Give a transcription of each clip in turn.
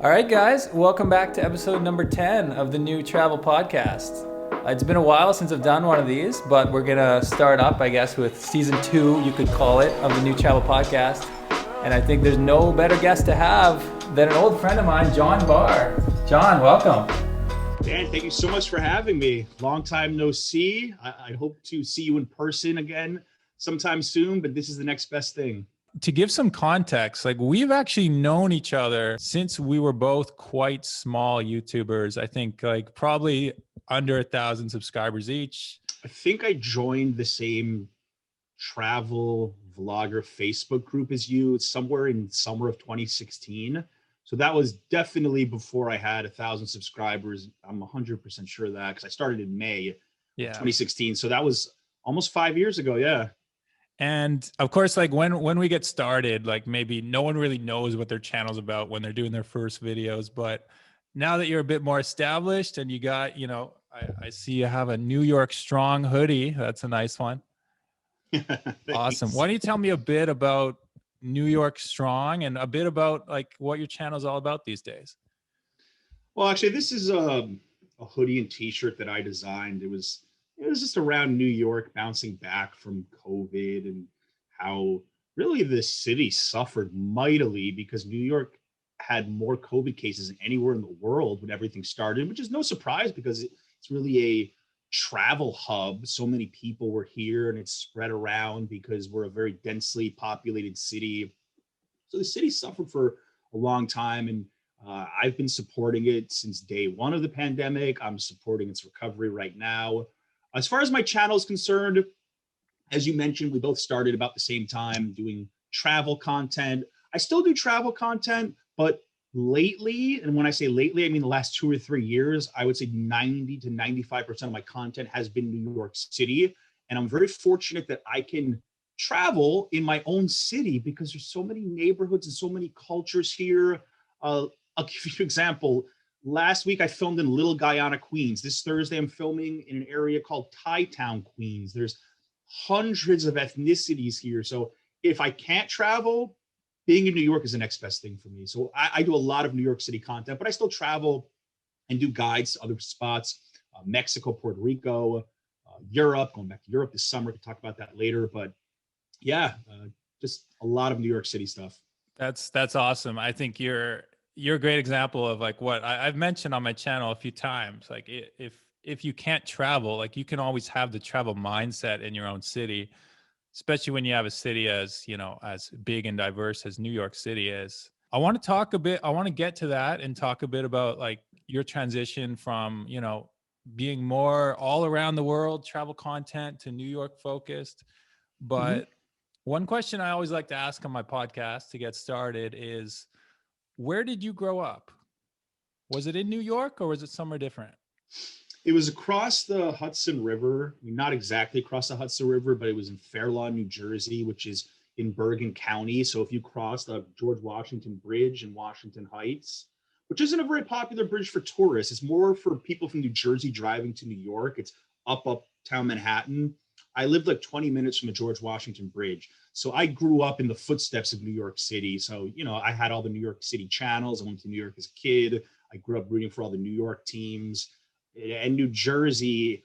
All right, guys, welcome back to episode number 10 of the new travel podcast. It's been a while since I've done one of these, but we're going to start up, I guess, with season 2, you could call it, of the new travel podcast. And I think there's no better guest to have than an old friend of mine, Jon Barr. Jon, welcome. Dan, thank you so much for having me. Long time no see. I hope to see you in person again sometime soon, but this is the next best thing. To give some context, like we've actually known each other since we were both quite small YouTubers. I think like probably under 1,000 subscribers each. I think I joined the same travel vlogger Facebook group as you somewhere in summer of 2016. So that was definitely before I had 1,000 subscribers. I'm 100% sure of that because I started in May of 2016. So that was almost 5 years ago. Yeah. And of course, like when we get started, like maybe no one really knows what their channel's about when they're doing their first videos. But now that you're a bit more established and you got, I see you have a New York Strong hoodie. That's a nice one. Awesome. Why don't you tell me a bit about New York Strong and a bit about like what your channel is all about these days? Well, actually, this is a hoodie and t-shirt that I designed. It was just around New York bouncing back from COVID and how really the city suffered mightily because New York had more COVID cases than anywhere in the world when everything started, which is no surprise because it's really a travel hub. So many people were here and it's spread around because we're a very densely populated city. So the city suffered for a long time, and I've been supporting it since day one of the pandemic. I'm supporting its recovery right now. As far as my channel is concerned, as you mentioned, we both started about the same time doing travel content. I still do travel content, but lately, and when I say lately, I mean the last 2 or 3 years, I would say 90 to 95% of my content has been New York City. And I'm very fortunate that I can travel in my own city because there's so many neighborhoods and so many cultures here. I'll give you an example. Last week, I filmed in Little Guyana, Queens. This Thursday, I'm filming in an area called Thai Town, Queens. There's hundreds of ethnicities here. So if I can't travel, being in New York is the next best thing for me. So I do a lot of New York City content, but I still travel and do guides to other spots, Mexico, Puerto Rico, Europe, going back to Europe this summer. We can talk about that later. But yeah, just a lot of New York City stuff. That's awesome. I think you're a great example of like what I've mentioned on my channel a few times. Like if you can't travel, like you can always have the travel mindset in your own city, especially when you have a city as, as big and diverse as New York City is. I want to get to that and talk a bit about like your transition from, being more all around the world travel content to New York focused. But one question I always like to ask on my podcast to get started is, where did you grow up? Was it in New York or was it somewhere different? It was across the Hudson River. I mean, not exactly across the Hudson River, but it was in Fair Lawn, New Jersey, which is in Bergen County. So if you cross the George Washington Bridge in Washington Heights, which isn't a very popular bridge for tourists, it's more for people from New Jersey driving to New York. It's uptown Manhattan. I lived like 20 minutes from the George Washington Bridge. So I grew up in the footsteps of New York City. So, I had all the New York City channels. I went to New York as a kid. I grew up rooting for all the New York teams. And New Jersey,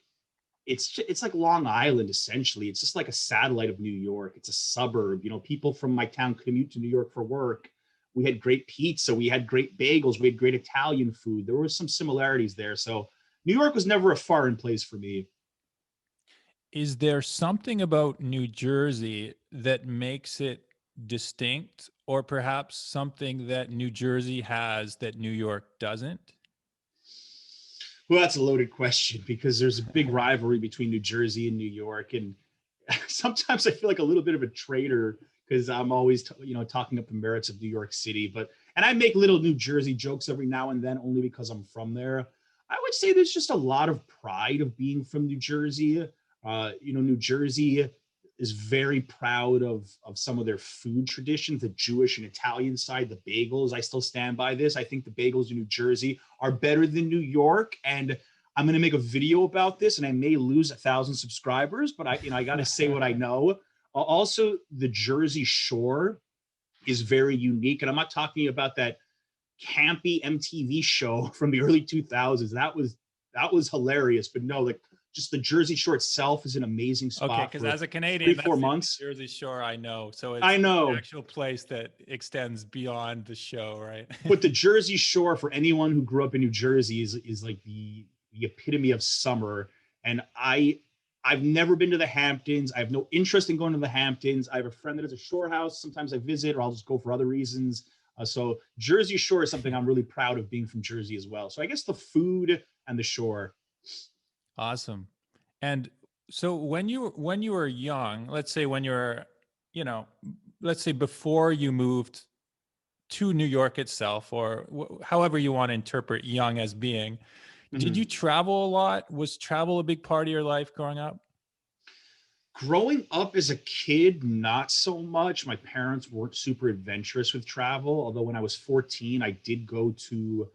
it's like Long Island, essentially. It's just like a satellite of New York. It's a suburb. People from my town commute to New York for work. We had great pizza. We had great bagels. We had great Italian food. There were some similarities there. So New York was never a foreign place for me. Is there something about New Jersey that makes it distinct, or perhaps something that New Jersey has that New York doesn't? Well, that's a loaded question because there's a big rivalry between New Jersey and New York. And sometimes I feel like a little bit of a traitor because I'm always, talking up the merits of New York City. And I make little New Jersey jokes every now and then only because I'm from there. I would say there's just a lot of pride of being from New Jersey. New Jersey is very proud of some of their food traditions, the Jewish and Italian side, the bagels. I still stand by this. I think the bagels in New Jersey are better than New York. And I'm going to make a video about this and I may lose 1,000 subscribers, but I got to say what I know. Also, the Jersey Shore is very unique. And I'm not talking about that campy MTV show from the early 2000s. That was hilarious. But no, like just the Jersey Shore itself is an amazing Okay, spot because for as a Canadian, 3-4 that's the only months. Jersey Shore I know. So I it's an know. actual place that extends beyond the show, right? But the Jersey Shore, for anyone who grew up in New Jersey, is like the epitome of summer. And I've never been to the Hamptons. I have no interest in going to the Hamptons. I have a friend that has a shore house. Sometimes I visit, or I'll just go for other reasons. So Jersey Shore is something I'm really proud of, being from Jersey as well. So I guess the food and the shore. Awesome. And so when you were young, let's say when you're, you know, let's say before you moved to New York itself, or however you want to interpret young as being, did you Mhm. travel a lot? Was travel a big part of your life growing up? Growing up as a kid, not so much. My parents weren't super adventurous with travel. Although when I was 14, I did go to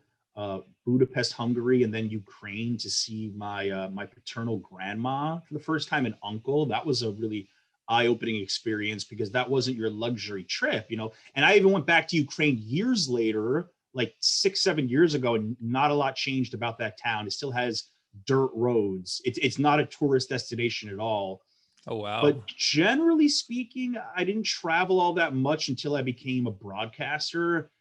Budapest, Hungary, and then Ukraine to see my paternal grandma for the first time, and uncle. That was a really eye-opening experience because that wasn't your luxury trip, you know. And I even went back to Ukraine years later, like 6, 7 years ago, and not a lot changed about that town. It still has dirt roads. It's not a tourist destination at all. Oh, wow. But generally speaking, I didn't travel all that much until I became a broadcaster.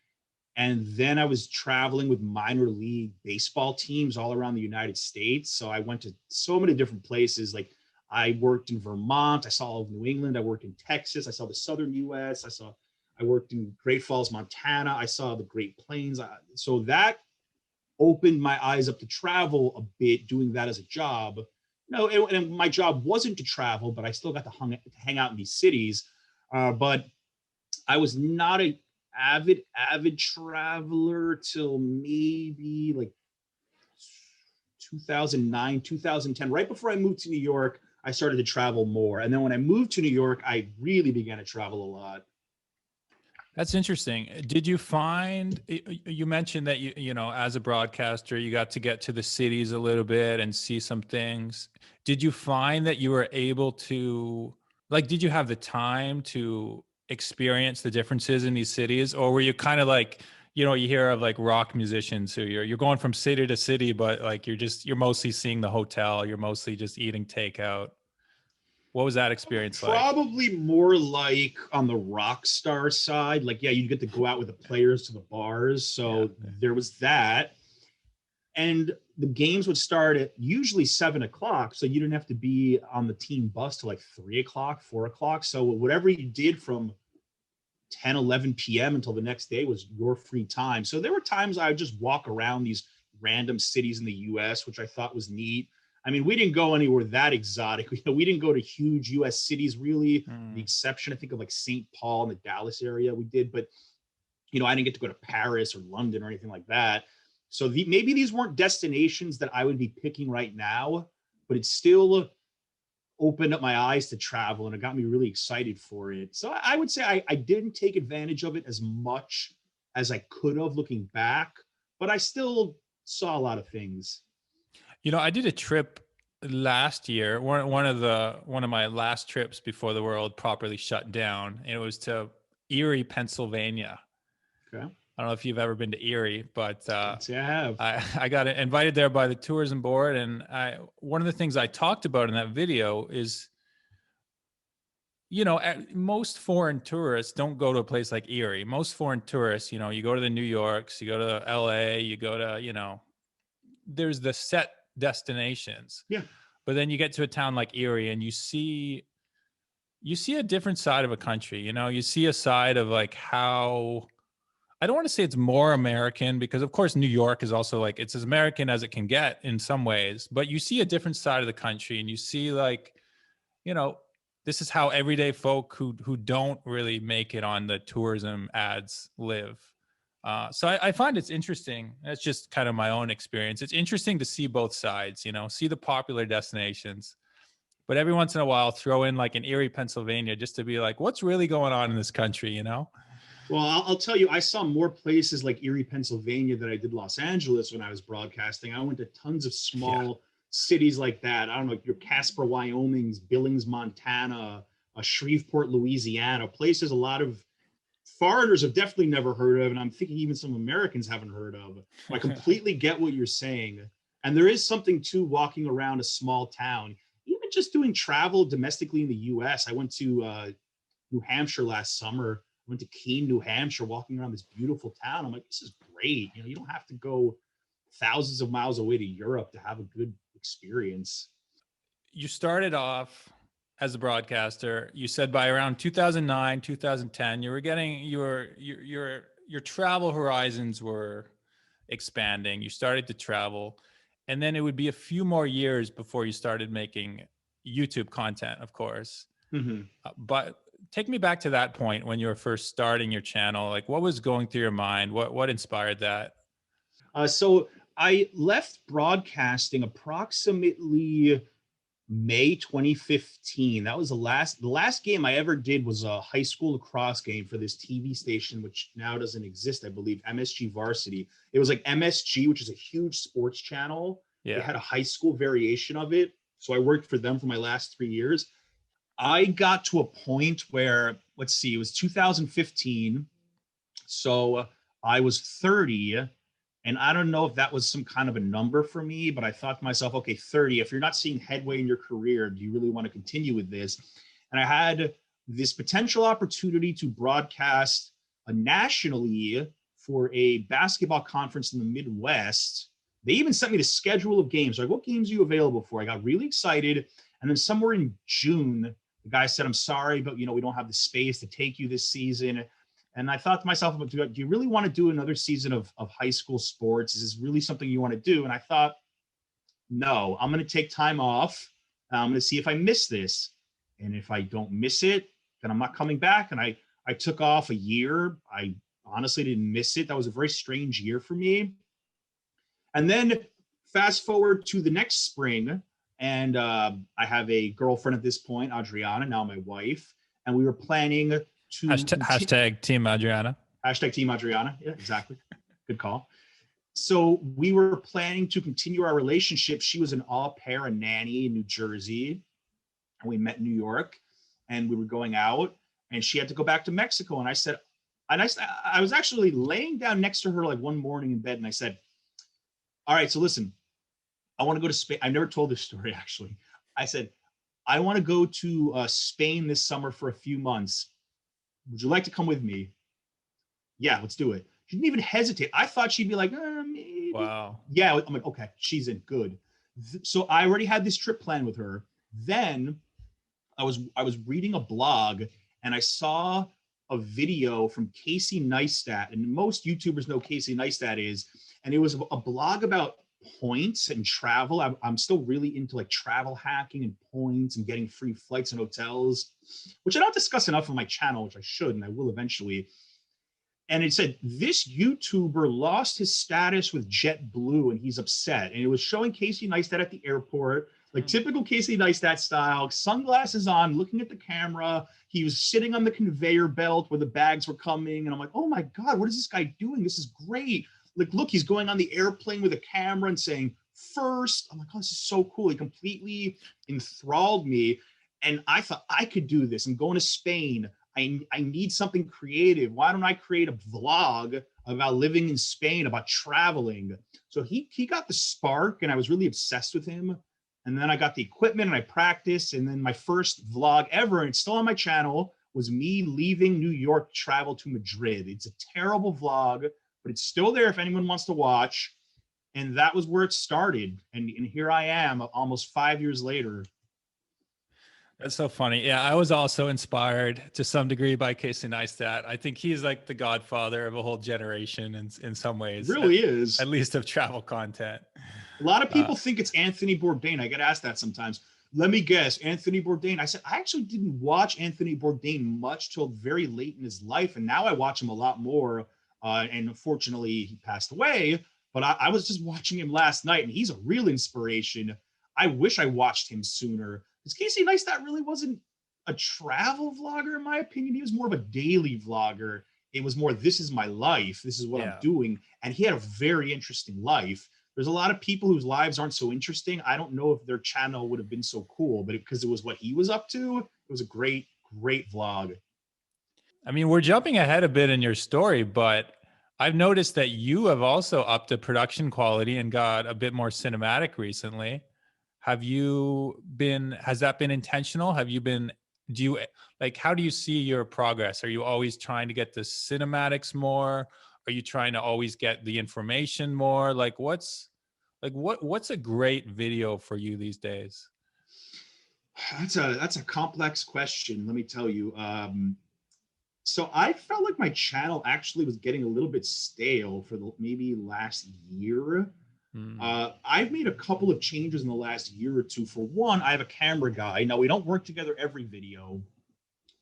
And then I was traveling with minor league baseball teams all around the United States. So I went to so many different places. Like I worked in Vermont, I saw all of New England, I worked in Texas, I saw the southern US, I worked in Great Falls, Montana, I saw the Great Plains. So that opened my eyes up to travel a bit, doing that as a job. No, and my job wasn't to travel, but I still got to hang out in these cities. But I was not a avid traveler till maybe like 2009, 2010. Right before I moved to New York, I started to travel more. And then when I moved to New York, I really began to travel a lot. That's interesting. Did you find you mentioned that you know, as a broadcaster, you got to get to the cities a little bit and see some things. Did you find that you were able to, like, did you have the time to experience the differences in these cities, or were you kind of like, you know, you hear of like rock musicians who you're going from city to city, but like you're mostly seeing the hotel, you're mostly just eating takeout. What was that experience like? Probably more like on the rock star side. Like, yeah, you get to go out with the players to the bars. Yeah. So there was that. And the games would start at usually 7 o'clock. So you didn't have to be on the team bus till like 3 o'clock, 4 o'clock. So whatever you did from 10, 11 p.m. until the next day was your free time. So there were times I would just walk around these random cities in the US, which I thought was neat. I mean, we didn't go anywhere that exotic. We didn't go to huge US cities, really. The Mm. exception, I think, of like St. Paul and the Dallas area we did. But, I didn't get to go to Paris or London or anything like that. So maybe these weren't destinations that I would be picking right now, but it's still opened up my eyes to travel and it got me really excited for it. So I would say I didn't take advantage of it as much as I could have looking back, but I still saw a lot of things. You know, I did a trip last year. One of my last trips before the world properly shut down, and it was to Erie, Pennsylvania. Okay. I don't know if you've ever been to Erie, but Can't say I have. I got invited there by the tourism board, and one of the things I talked about in that video is, you know, most foreign tourists don't go to a place like Erie. Most foreign tourists, you know, you go to the New Yorks, you go to LA, you go to, you know, there's the set destinations. Yeah. But then you get to a town like Erie and you see a different side of a country. You know, you see a side of like how, I don't want to say it's more American, because of course New York is also like, it's as American as it can get in some ways, but you see a different side of the country and you see like, you know, this is how everyday folk who don't really make it on the tourism ads live. So I find it's interesting. It's just kind of my own experience. It's interesting to see both sides, you know, see the popular destinations, but every once in a while throw in like an Erie, Pennsylvania, just to be like, what's really going on in this country, you know? Well, I'll tell you, I saw more places like Erie, Pennsylvania than I did Los Angeles when I was broadcasting. I went to tons of Yeah. small cities like that. I don't know, your Casper, Wyoming's, Billings, Montana, Shreveport, Louisiana, places a lot of foreigners have definitely never heard of, and I'm thinking even some Americans haven't heard of. I completely get what you're saying. And there is something to walking around a small town, even just doing travel domestically in the US. I went to New Hampshire last summer. I went to Keene, New Hampshire, walking around this beautiful town. I'm like, this is great. You know, you don't have to go thousands of miles away to Europe to have a good experience. You started off as a broadcaster. You said by around 2009, 2010, you were getting your travel horizons were expanding. You started to travel, and then it would be a few more years before you started making YouTube content, of course. Mm-hmm. But take me back to that point when you were first starting your channel. Like, what was going through your mind? What inspired that? So I left broadcasting approximately May 2015. That was the last game I ever did was a high school lacrosse game for this TV station, which now doesn't exist, I believe, MSG Varsity. It was like MSG, which is a huge sports channel. They Yeah. had a high school variation of it. So I worked for them for my last 3 years. I got to a point where, let's see, it was 2015. So I was 30. And I don't know if that was some kind of a number for me, but I thought to myself, okay, 30, if you're not seeing headway in your career, do you really want to continue with this? And I had this potential opportunity to broadcast nationally for a basketball conference in the Midwest. They even sent me the schedule of games. Like, what games are you available for? I got really excited. And then somewhere in June, the guy said, I'm sorry, but we don't have the space to take you this season. And I thought to myself, do you really want to do another season of high school sports? Is this really something you want to do? And I thought, no, I'm going to take time off. I'm going to see if I miss this. And if I don't miss it, then I'm not coming back. And I took off a year. I honestly didn't miss it. That was a very strange year for me. And then fast forward to the next spring. And I have a girlfriend at this point, Adriana, now my wife. And we were planning to Hashtag Team Adriana. Hashtag Team Adriana. Yeah, exactly. Good call. So we were planning to continue our relationship. She was an au pair, a nanny in New Jersey. And we met in New York and we were going out and she had to go back to Mexico. And I said, I was actually laying down next to her like one morning in bed and I said, all right, so listen, I want to go to Spain. I never told this story actually. I said, I want to go to Spain this summer for a few months. Would you like to come with me? Yeah, let's do it. She didn't even hesitate. I thought she'd be like, maybe. Wow. Yeah, I'm like, okay, she's in, good. So I already had this trip planned with her. Then I was reading a blog and I saw a video from Casey Neistat, and most YouTubers know Casey Neistat is, and it was a blog about points and travel. I'm still really into like travel hacking and points and getting free flights and hotels, which I don't discuss enough on my channel, which I should, and I will eventually. And it said, this YouTuber lost his status with JetBlue and he's upset. And it was showing Casey Neistat at the airport, like typical Casey Neistat style, sunglasses on, looking at the camera. He was sitting on the conveyor belt where the bags were coming. And I'm like, oh my God, what is this guy doing? This is great. Like, look, he's going on the airplane with a camera and saying, first. I'm like, oh, this is so cool. He completely enthralled me. And I thought I could do this. I'm going to Spain. I need something creative. Why don't I create a vlog about living in Spain, about traveling? So he got the spark and I was really obsessed with him. And then I got the equipment and I practiced. And then my first vlog ever, and it's still on my channel, was me leaving New York to travel to Madrid. It's a terrible vlog, but it's still there if anyone wants to watch. And that was where it started. And here I am almost 5 years later. That's so funny. Yeah, I was also inspired to some degree by Casey Neistat. I think he's like the godfather of a whole generation in some ways. Really is. At least of travel content. A lot of people think it's Anthony Bourdain. I get asked that sometimes. Let me guess, Anthony Bourdain. I said, I actually didn't watch Anthony Bourdain much till very late in his life. And now I watch him a lot more. And unfortunately, he passed away. But I was just watching him last night and he's a real inspiration. I wish I watched him sooner. Because Casey Neistat really wasn't a travel vlogger, in my opinion. He was more of a daily vlogger. It was more, this is my life. This is what I'm doing. And he had a very interesting life. There's a lot of people whose lives aren't so interesting. I don't know if their channel would have been so cool, but because it was what he was up to, it was a great, great vlog. I mean, we're jumping ahead a bit in your story, but I've noticed that you have also upped the production quality and got a bit more cinematic recently. Has that been intentional? Do you like, how do you see your progress? Are you always trying to get the cinematics more? Are you trying to always get the information more? What's a great video for you these days? That's a complex question. Let me tell you. So I felt like my channel actually was getting a little bit stale for the maybe last year. Mm, I've made a couple of changes in the last year or two. For one, I have a camera guy. Now we don't work together every video,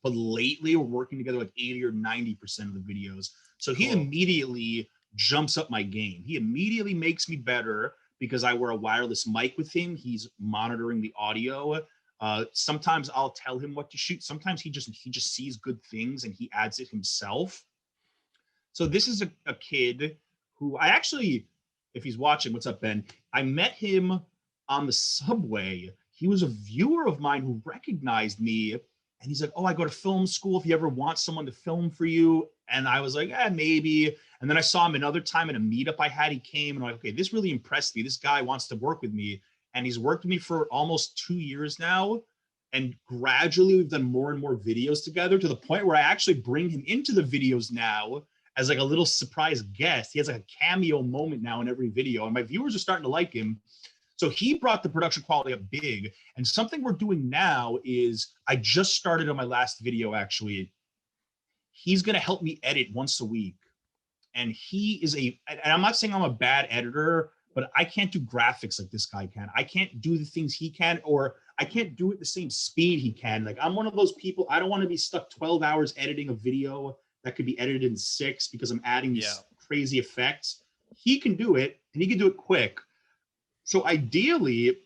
but lately we're working together like 80 or 90% of the videos. So he cool. immediately jumps up my game. He immediately makes me better because I wear a wireless mic with him. He's monitoring the audio. Sometimes I'll tell him what to shoot. Sometimes he just sees good things and he adds it himself. So this is a kid who I actually, if he's watching, what's up, Ben? I met him on the subway. He was a viewer of mine who recognized me, and he's like, "Oh, I go to film school. If you ever want someone to film for you," and I was like, maybe." And then I saw him another time in a meetup I had. He came, and I'm like, "Okay, this really impressed me. This guy wants to work with me," and he's worked with me for almost 2 years now. And gradually, we've done more and more videos together to the point where I actually bring him into the videos now as like a little surprise guest. He has like a cameo moment now in every video, and my viewers are starting to like him. So he brought the production quality up big. And something we're doing now is I just started on my last video actually. He's going to help me edit once a week. And and I'm not saying I'm a bad editor, but I can't do graphics like this guy can. I can't do the things he can, or I can't do it the same speed he can. Like I'm one of those people, I don't want to be stuck 12 hours editing a video that could be edited in 6 because I'm adding Yeah. these crazy effects. He can do it, and he can do it quick. So ideally,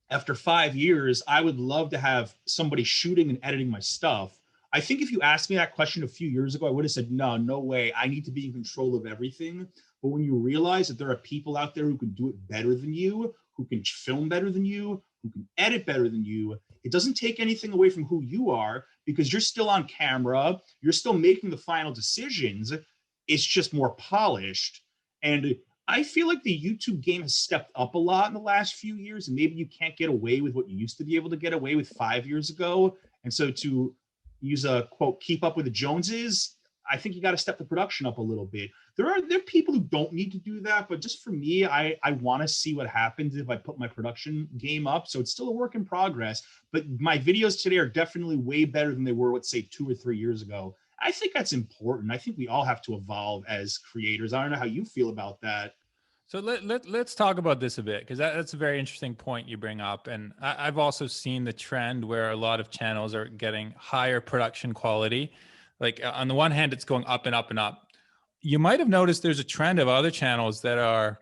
after 5 years, I would love to have somebody shooting and editing my stuff. I think if you asked me that question a few years ago, I would have said, no, no way. I need to be in control of everything. But when you realize that there are people out there who can do it better than you, who can film better than you, who can edit better than you, it doesn't take anything away from who you are because you're still on camera. You're still making the final decisions. It's just more polished. And I feel like the YouTube game has stepped up a lot in the last few years, and maybe you can't get away with what you used to be able to get away with 5 years ago. And so, to use a quote, keep up with the Joneses, I think you got to step the production up a little bit. There are people who don't need to do that, but just for me, I want to see what happens if I put my production game up. So it's still a work in progress, but my videos today are definitely way better than they were, let's say, 2 or 3 years ago. I think that's important. I think we all have to evolve as creators. I don't know how you feel about that. So let's talk about this a bit, because that's a very interesting point you bring up. And I've also seen the trend where a lot of channels are getting higher production quality. Like on the one hand, it's going up and up and up. You might have noticed there's a trend of other channels that are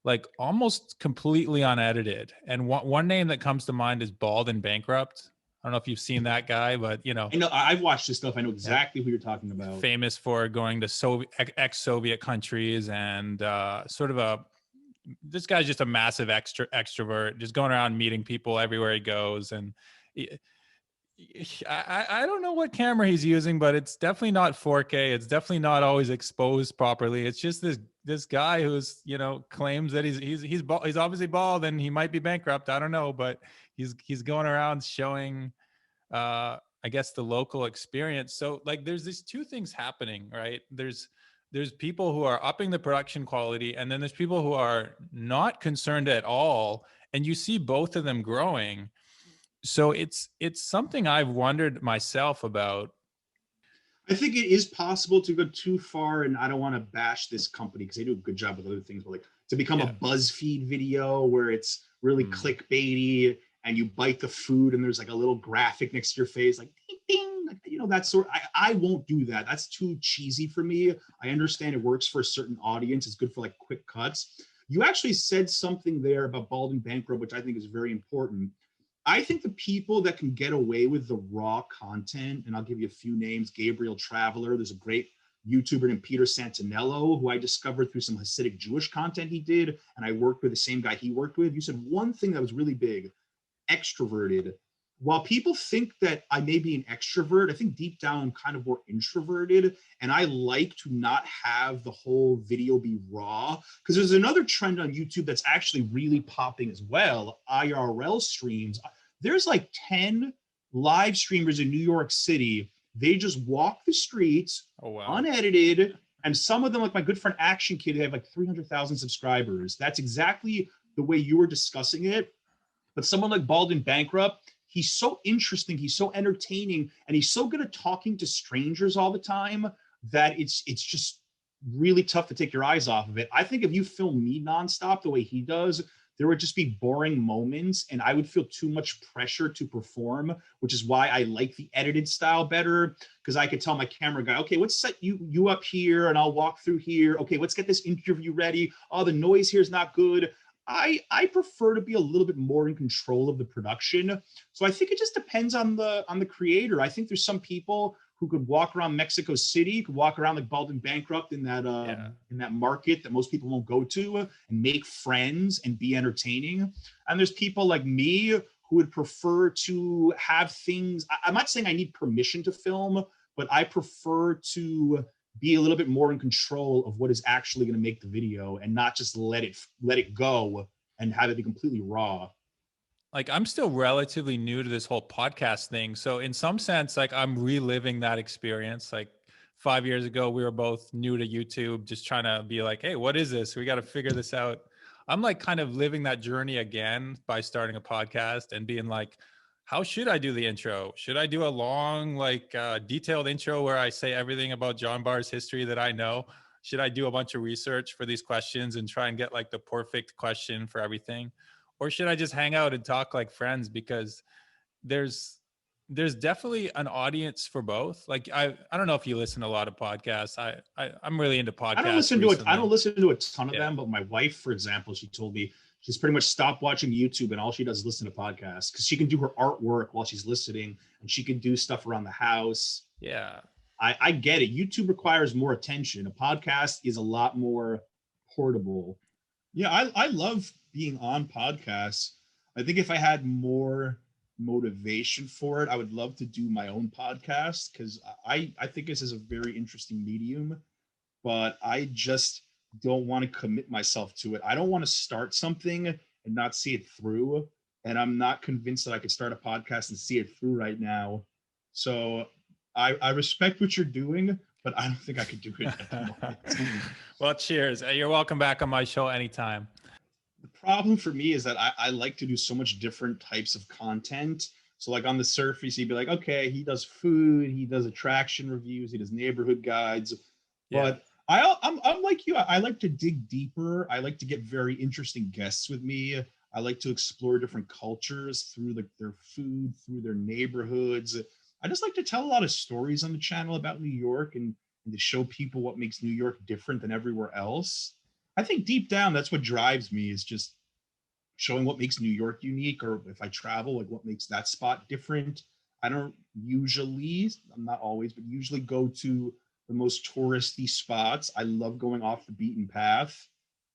like almost completely unedited. And one name that comes to mind is Bald and Bankrupt. I don't know if you've seen that guy, but I know I've watched this stuff. I know yeah, exactly who you're talking about. famous for going to ex-Soviet countries and sort of this guy's just a massive extrovert, just going around meeting people everywhere he goes. And I don't know what camera he's using, but it's definitely not 4K. It's definitely not always exposed properly. It's just this guy who's, claims that he's obviously bald and he might be bankrupt. I don't know, but he's going around showing I guess the local experience. So like there's these two things happening, right? There's people who are upping the production quality, and then there's people who are not concerned at all, and you see both of them growing. So it's something I've wondered myself about. I think it is possible to go too far, and I don't want to bash this company because they do a good job with other things, but like to become a Yeah. BuzzFeed video where it's really Mm. clickbaity and you bite the food and there's like a little graphic next to your face, like ding, ding, like, that sort. I won't do that. That's too cheesy for me. I understand it works for a certain audience. It's good for like quick cuts. You actually said something there about Bald and Bankrupt, which I think is very important. I think the people that can get away with the raw content, and I'll give you a few names: Gabriel Traveler. There's a great YouTuber named Peter Santinello, who I discovered through some Hasidic Jewish content he did, and I worked with the same guy he worked with. You said one thing that was really big: extroverted. while people think that I may be an extrovert, I think deep down I'm kind of more introverted, and I like to not have the whole video be raw. Because there's another trend on YouTube that's actually really popping as well, IRL streams. There's like 10 live streamers in New York City. They just walk the streets, Oh wow. unedited, and some of them, like my good friend Action Kid, they have like 300,000 subscribers. That's exactly the way you were discussing it. But someone like Baldwin Bankrupt, he's so interesting, he's so entertaining, and he's so good at talking to strangers all the time that it's just really tough to take your eyes off of it. I think if you film me nonstop the way he does, there would just be boring moments and I would feel too much pressure to perform, which is why I like the edited style better, because I could tell my camera guy, okay, let's set you up here and I'll walk through here. Okay, let's get this interview ready. Oh, the noise here is not good. I prefer to be a little bit more in control of the production. So I think it just depends on the creator. I think there's some people who could walk around Mexico City, could walk around like Baldwin Bankrupt in that market that most people won't go to, and make friends and be entertaining. And there's people like me who would prefer to have things. I'm not saying I need permission to film, but I prefer to be a little bit more in control of what is actually going to make the video and not just let it go and have it be completely raw. Like I'm still relatively new to this whole podcast thing. So in some sense, like I'm reliving that experience. Like 5 years ago, we were both new to YouTube, just trying to be like, hey, what is this? We got to figure this out. I'm like kind of living that journey again by starting a podcast and being like, how should I do the intro? Should I do a long, like detailed intro where I say everything about Jon Barr's history that I know? Should I do a bunch of research for these questions and try and get like the perfect question for everything? Or should I just hang out and talk like friends? Because there's definitely an audience for both. Like I don't know if you listen to a lot of podcasts. I'm really into podcasts I don't recently. listen to a ton of Yeah. them, but my wife, for example, she told me she's pretty much stopped watching YouTube and all she does is listen to podcasts because she can do her artwork while she's listening and she can do stuff around the house. Yeah. I get it. YouTube requires more attention. A podcast is a lot more portable. Yeah, I love being on podcasts. I think if I had more motivation for it, I would love to do my own podcast because I think this is a very interesting medium, but I just don't want to commit myself to it. I don't want to start something and not see it through. And I'm not convinced that I could start a podcast and see it through right now. So I respect what you're doing, but I don't think I could do it at the moment. Well, cheers. You're welcome back on my show anytime. The problem for me is that I like to do so much different types of content. So like on the surface, you'd be like, okay, he does food, he does attraction reviews, he does neighborhood guides. Yeah. But I'm like you. I like to dig deeper. I like to get very interesting guests with me. I like to explore different cultures through their food, through their neighborhoods. I just like to tell a lot of stories on the channel about New York and to show people what makes New York different than everywhere else. I think deep down, that's what drives me is just showing what makes New York unique, or if I travel, like what makes that spot different. I don't usually, I'm not always, but usually go to the most touristy spots. I love going off the beaten path.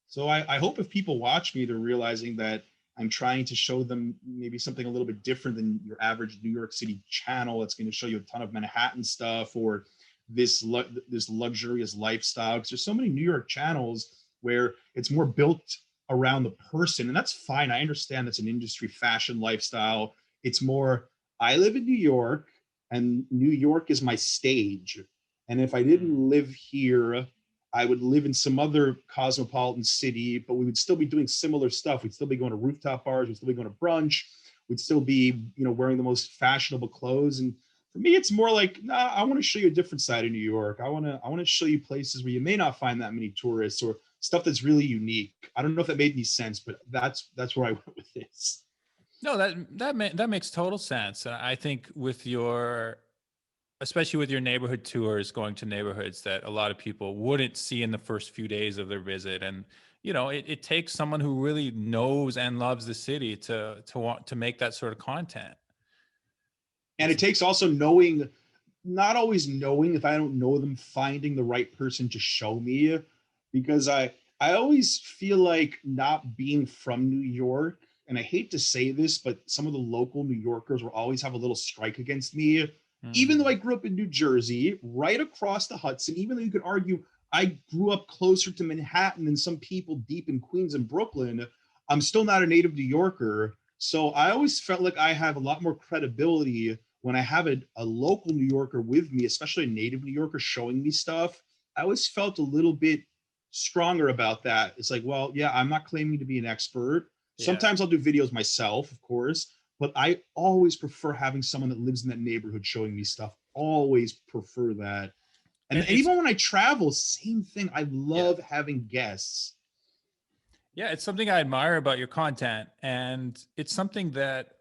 So I hope if people watch me, they're realizing that I'm trying to show them maybe something a little bit different than your average New York City channel. It's going to show you a ton of Manhattan stuff or this luxurious lifestyle. Because there's so many New York channels where it's more built around the person, and that's fine. I understand that's an industry, fashion, lifestyle. It's more, I live in New York, and New York is my stage. And if I didn't live here, I would live in some other cosmopolitan city, but we would still be doing similar stuff. We'd still be going to rooftop bars. We'd still be going to brunch. We'd still be, wearing the most fashionable clothes. And for me, it's more like, nah, I want to show you a different side of New York. I want to show you places where you may not find that many tourists or stuff that's really unique. I don't know if that made any sense, but that's where I went with this. No, that makes total sense. And I think with especially with your neighborhood tours, going to neighborhoods that a lot of people wouldn't see in the first few days of their visit. And, it takes someone who really knows and loves the city to want to make that sort of content. And it takes also knowing, not always knowing, if I don't know them, finding the right person to show me, because I always feel like not being from New York and I hate to say this, but some of the local New Yorkers will always have a little strike against me. Even though I grew up in New Jersey, right across the Hudson, even though you could argue I grew up closer to Manhattan than some people deep in Queens and Brooklyn, I'm still not a native New Yorker. So I always felt like I have a lot more credibility when I have a local New Yorker with me, especially a native New Yorker showing me stuff. I always felt a little bit stronger about that. It's like, well, yeah, I'm not claiming to be an expert. Yeah. Sometimes I'll do videos myself, of course, but I always prefer having someone that lives in that neighborhood showing me stuff. Always prefer that. And It's even when I travel, same thing. I yeah. love having guests. Yeah, it's something I admire about your content. And it's something that,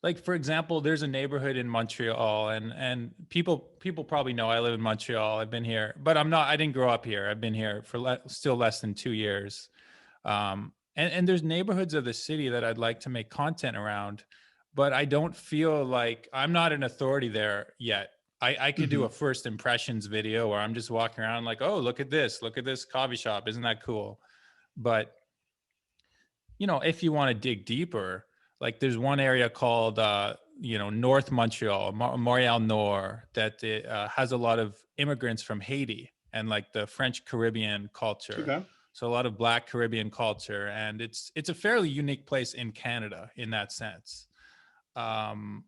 like, for example, there's a neighborhood in Montreal, and people probably know I live in Montreal. I've been here, but I didn't grow up here. I've been here for still less than 2 years. And there's neighborhoods of the city that I'd like to make content around, but I don't feel like I'm not an authority there yet. I could do a first impressions video where I'm just walking around like, oh, look at this coffee shop. Isn't that cool? But if you want to dig deeper, like there's one area called, North Montreal, Montreal Nord, that has a lot of immigrants from Haiti and like the French Caribbean culture. Okay. So a lot of Black Caribbean culture, and it's a fairly unique place in Canada in that sense. Um,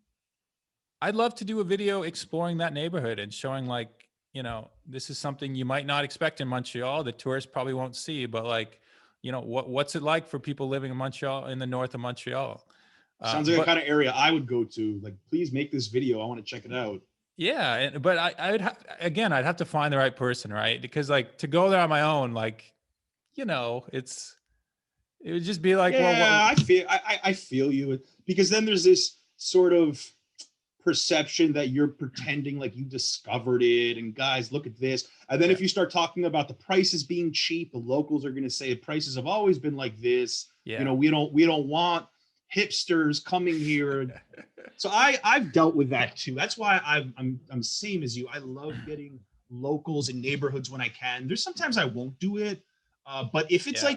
I'd love to do a video exploring that neighborhood and showing like, this is something you might not expect in Montreal. The tourists probably won't see, but like, what's it like for people living in Montreal, in the north of Montreal? Sounds like a But kind of area I would go to. Like, please make this video. I want to check it out. yeah, but I'd have to find the right person, right? Because like to go there on my own, like, it would just be like, well, Yeah, I feel you, because then there's this sort of perception that you're pretending like you discovered it, and guys, look at this. And then yeah, if you start talking about the prices being cheap, the locals are going to say prices have always been like this. yeah, We don't want hipsters coming here. So I've dealt with that too. That's why I'm same as you. I love getting locals in neighborhoods when I can. There's sometimes I won't do it, but yeah,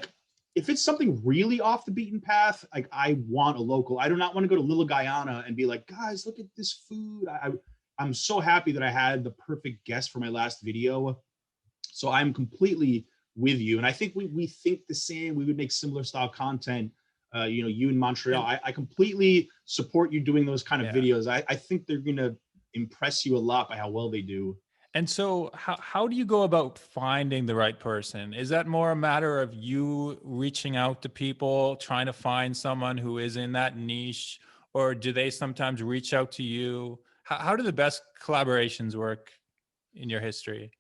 if it's something really off the beaten path, like I want a local. I do not want to go to Little Guyana and be like, guys, look at this food. I'm so happy that I had the perfect guest for my last video. So I'm completely with you, and I think we think the same. We would make similar style content. You in Montreal, and I completely support you doing those kind of yeah. videos. I think they're gonna impress you a lot by how well they do. And so how do you go about finding the right person? Is that more a matter of you reaching out to people, trying to find someone who is in that niche, or do they sometimes reach out to you? How do the best collaborations work in your history?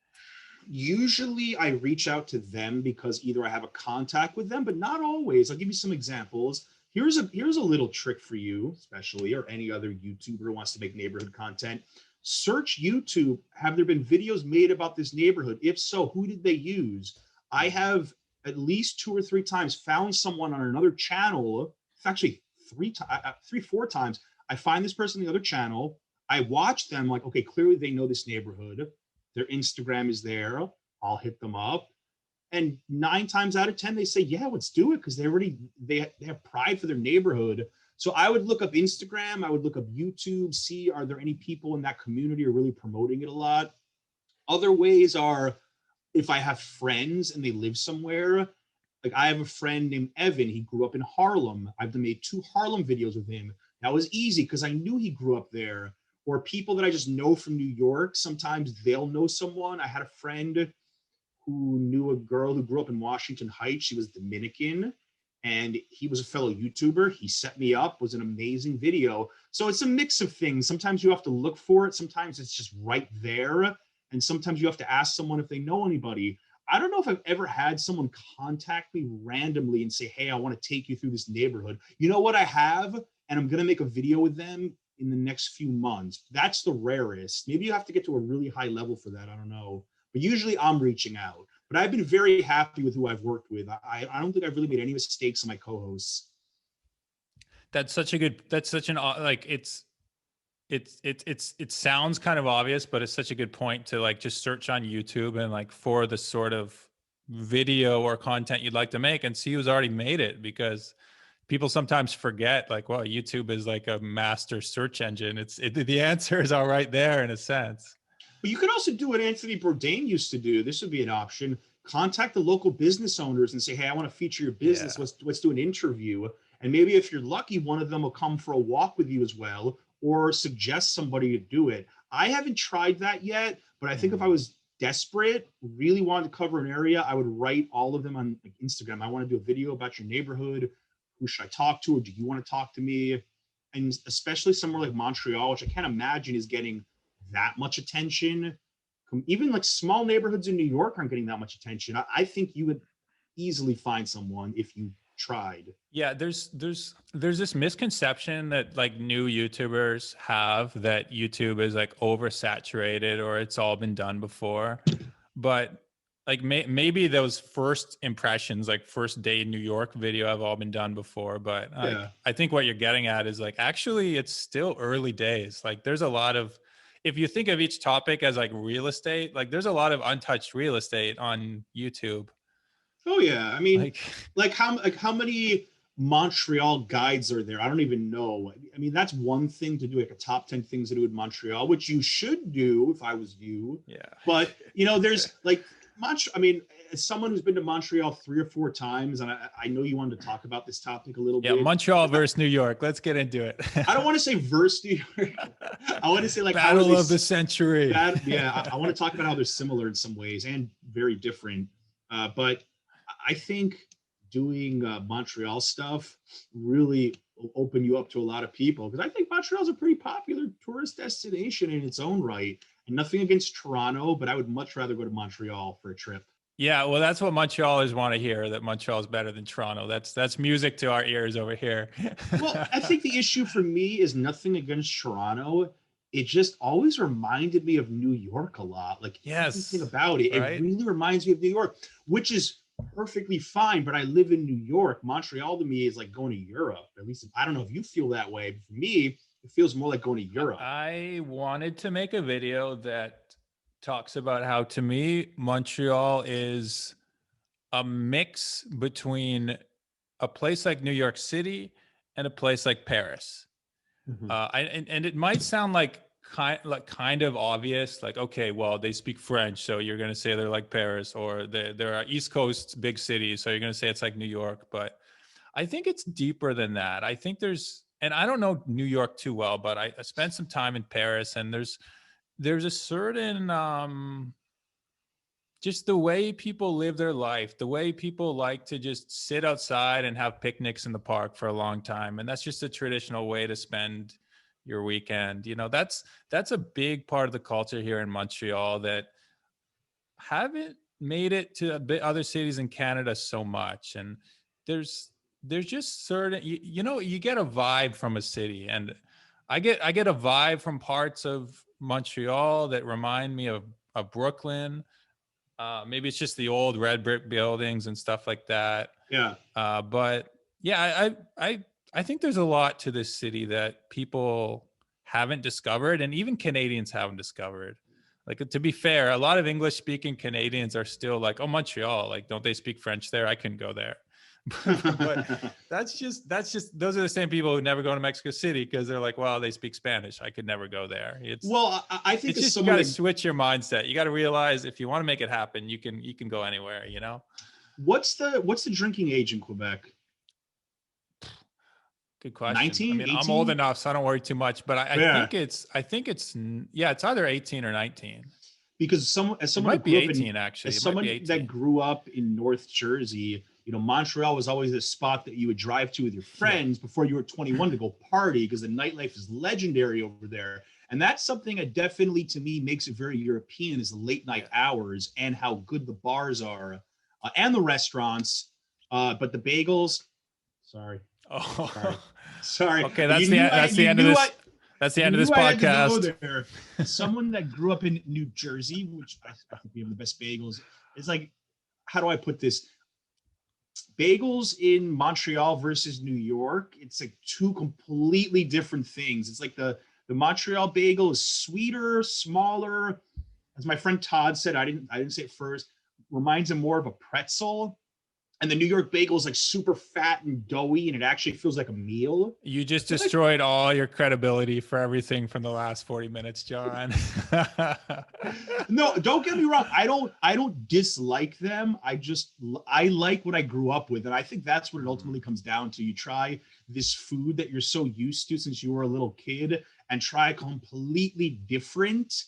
Usually I reach out to them because either I have a contact with them, but not always. I'll give you some examples. Here's a little trick for you, especially, or any other YouTuber who wants to make neighborhood content. Search YouTube. Have there been videos made about this neighborhood? If so, who did they use? I have at least 2 or 3 times found someone on another channel. It's actually three, 4 times. I find this person on the other channel. I watch them like, okay, clearly they know this neighborhood. Their Instagram is there. I'll hit them up. And 9 times out of 10, they say, yeah, let's do it, because they have pride for their neighborhood. So I would look up Instagram, I would look up YouTube, see are there any people in that community who are really promoting it a lot. Other ways are if I have friends and they live somewhere. Like I have a friend named Evan. He grew up in Harlem. I've made 2 Harlem videos with him. That was easy because I knew he grew up there. Or people that I just know from New York. Sometimes they'll know someone. I had a friend who knew a girl who grew up in Washington Heights. She was Dominican, and he was a fellow YouTuber. He set me up, was an amazing video. So it's a mix of things. Sometimes you have to look for it. Sometimes it's just right there. And sometimes you have to ask someone if they know anybody. I don't know if I've ever had someone contact me randomly and say, hey, I want to take you through this neighborhood. You know what I have? And I'm going to make a video with them in the next few months. That's the rarest. Maybe you have to get to a really high level for that. I don't know. But usually I'm reaching out. But I've been very happy with who I've worked with. I don't think I've really made any mistakes on my co-hosts. That's such an like it sounds kind of obvious, but it's such a good point to like just search on YouTube and like for the sort of video or content you'd like to make and see who's already made it, because people sometimes forget, like, well, YouTube is like a master search engine. The answer is all right there in a sense. But you could also do what Anthony Bourdain used to do. This would be an option. Contact the local business owners and say, hey, I want to feature your business. Yeah. Let's do an interview. And maybe if you're lucky, one of them will come for a walk with you as well, or suggest somebody to do it. I haven't tried that yet, but I think if I was desperate, really wanted to cover an area, I would write all of them on like Instagram. I want to do a video about your neighborhood. Who should I talk to? Or do you want to talk to me? And especially somewhere like Montreal, which I can't imagine is getting that much attention. Even like small neighborhoods in New York aren't getting that much attention. I think you would easily find someone if you tried. Yeah, there's this misconception that like new YouTubers have, that YouTube is like oversaturated or it's all been done before. But like maybe those first impressions, like first day in New York video, have all been done before. But Yeah. I think what you're getting at is like, actually it's still early days. Like there's a lot of, if you think of each topic as like real estate, like there's a lot of untouched real estate on YouTube. Oh yeah. I mean, Like how many Montreal guides are there? I don't even know. I mean, that's one thing to do, like a top 10 things to do in Montreal, which you should do if I was you. Yeah. But there's like I mean, as someone who's been to Montreal 3 or 4 times, and I know you wanted to talk about this topic a little bit. Yeah, Montreal versus New York. Let's get into it. I don't want to say versus New York. I want to say like battle of the century. I want to talk about how they're similar in some ways and very different. But I think doing Montreal stuff really will open you up to a lot of people, because I think Montreal's a pretty popular tourist destination in its own right. And nothing against Toronto, but I would much rather go to Montreal for a trip. Yeah, well, that's what Montrealers want to hear, that Montreal is better than Toronto. That's music to our ears over here. Well, I think the issue for me is nothing against Toronto. It just always reminded me of New York a lot. Like, yes, everything about it, right? It really reminds me of New York, which is perfectly fine. But I live in New York. Montreal to me is like going to Europe. At least I don't know if you feel that way, but for me, it feels more like going to Europe. I wanted to make a video that talks about how, to me, Montreal is a mix between a place like New York City and a place like Paris. Mm-hmm. And it might sound like kind of obvious, like, okay, well, they speak French, so you're going to say they're like Paris, or there are East Coast big cities, so you're going to say it's like New York. But I think it's deeper than that. I think and I don't know New York too well, but I spent some time in Paris, and there's a certain just the way people live their life, the way people like to just sit outside and have picnics in the park for a long time. And that's just a traditional way to spend your weekend. That's a big part of the culture here in Montreal that haven't made it to other cities in Canada so much. And there's just certain, you get a vibe from a city, and I get a vibe from parts of Montreal that remind me of Brooklyn. Maybe it's just the old red brick buildings and stuff like that. Yeah. But yeah, I think there's a lot to this city that people haven't discovered, and even Canadians haven't discovered. Like, to be fair, a lot of English speaking Canadians are still like, oh, Montreal, like, don't they speak French there? I couldn't go there. But that's just those are the same people who never go to Mexico City because they're like, well, they speak Spanish, I could never go there. I think it's just, you got to switch your mindset. You got to realize, if you want to make it happen, you can go anywhere. What's the drinking age in Quebec? Good question. 19, I mean, 18? I'm old enough, so I don't worry too much. But I think it's either 18 or 19. Because someone might be 18 actually. As someone that grew up in North Jersey, Montreal was always the spot that you would drive to with your friends before you were 21 to go party, because the nightlife is legendary over there. And that's something that definitely, to me, makes it very European, is the late night hours and how good the bars are and the restaurants. But the bagels, sorry. Oh, sorry. Okay, that's the end of this. That's the end of this podcast. Someone that grew up in New Jersey, which I think we have the best bagels, is like, how do I put this? Bagels in Montreal versus New York, it's like two completely different things. It's like the Montreal bagel is sweeter, smaller. As my friend Todd said, I didn't say it first, reminds him more of a pretzel. And the New York bagel is like super fat and doughy, and it actually feels like a meal. You just But, like, destroyed all your credibility for everything from the last 40 minutes, John. no, don't get me wrong. I don't dislike them. I like what I grew up with. And I think that's what it ultimately comes down to. You try this food that you're so used to since you were a little kid and try completely different.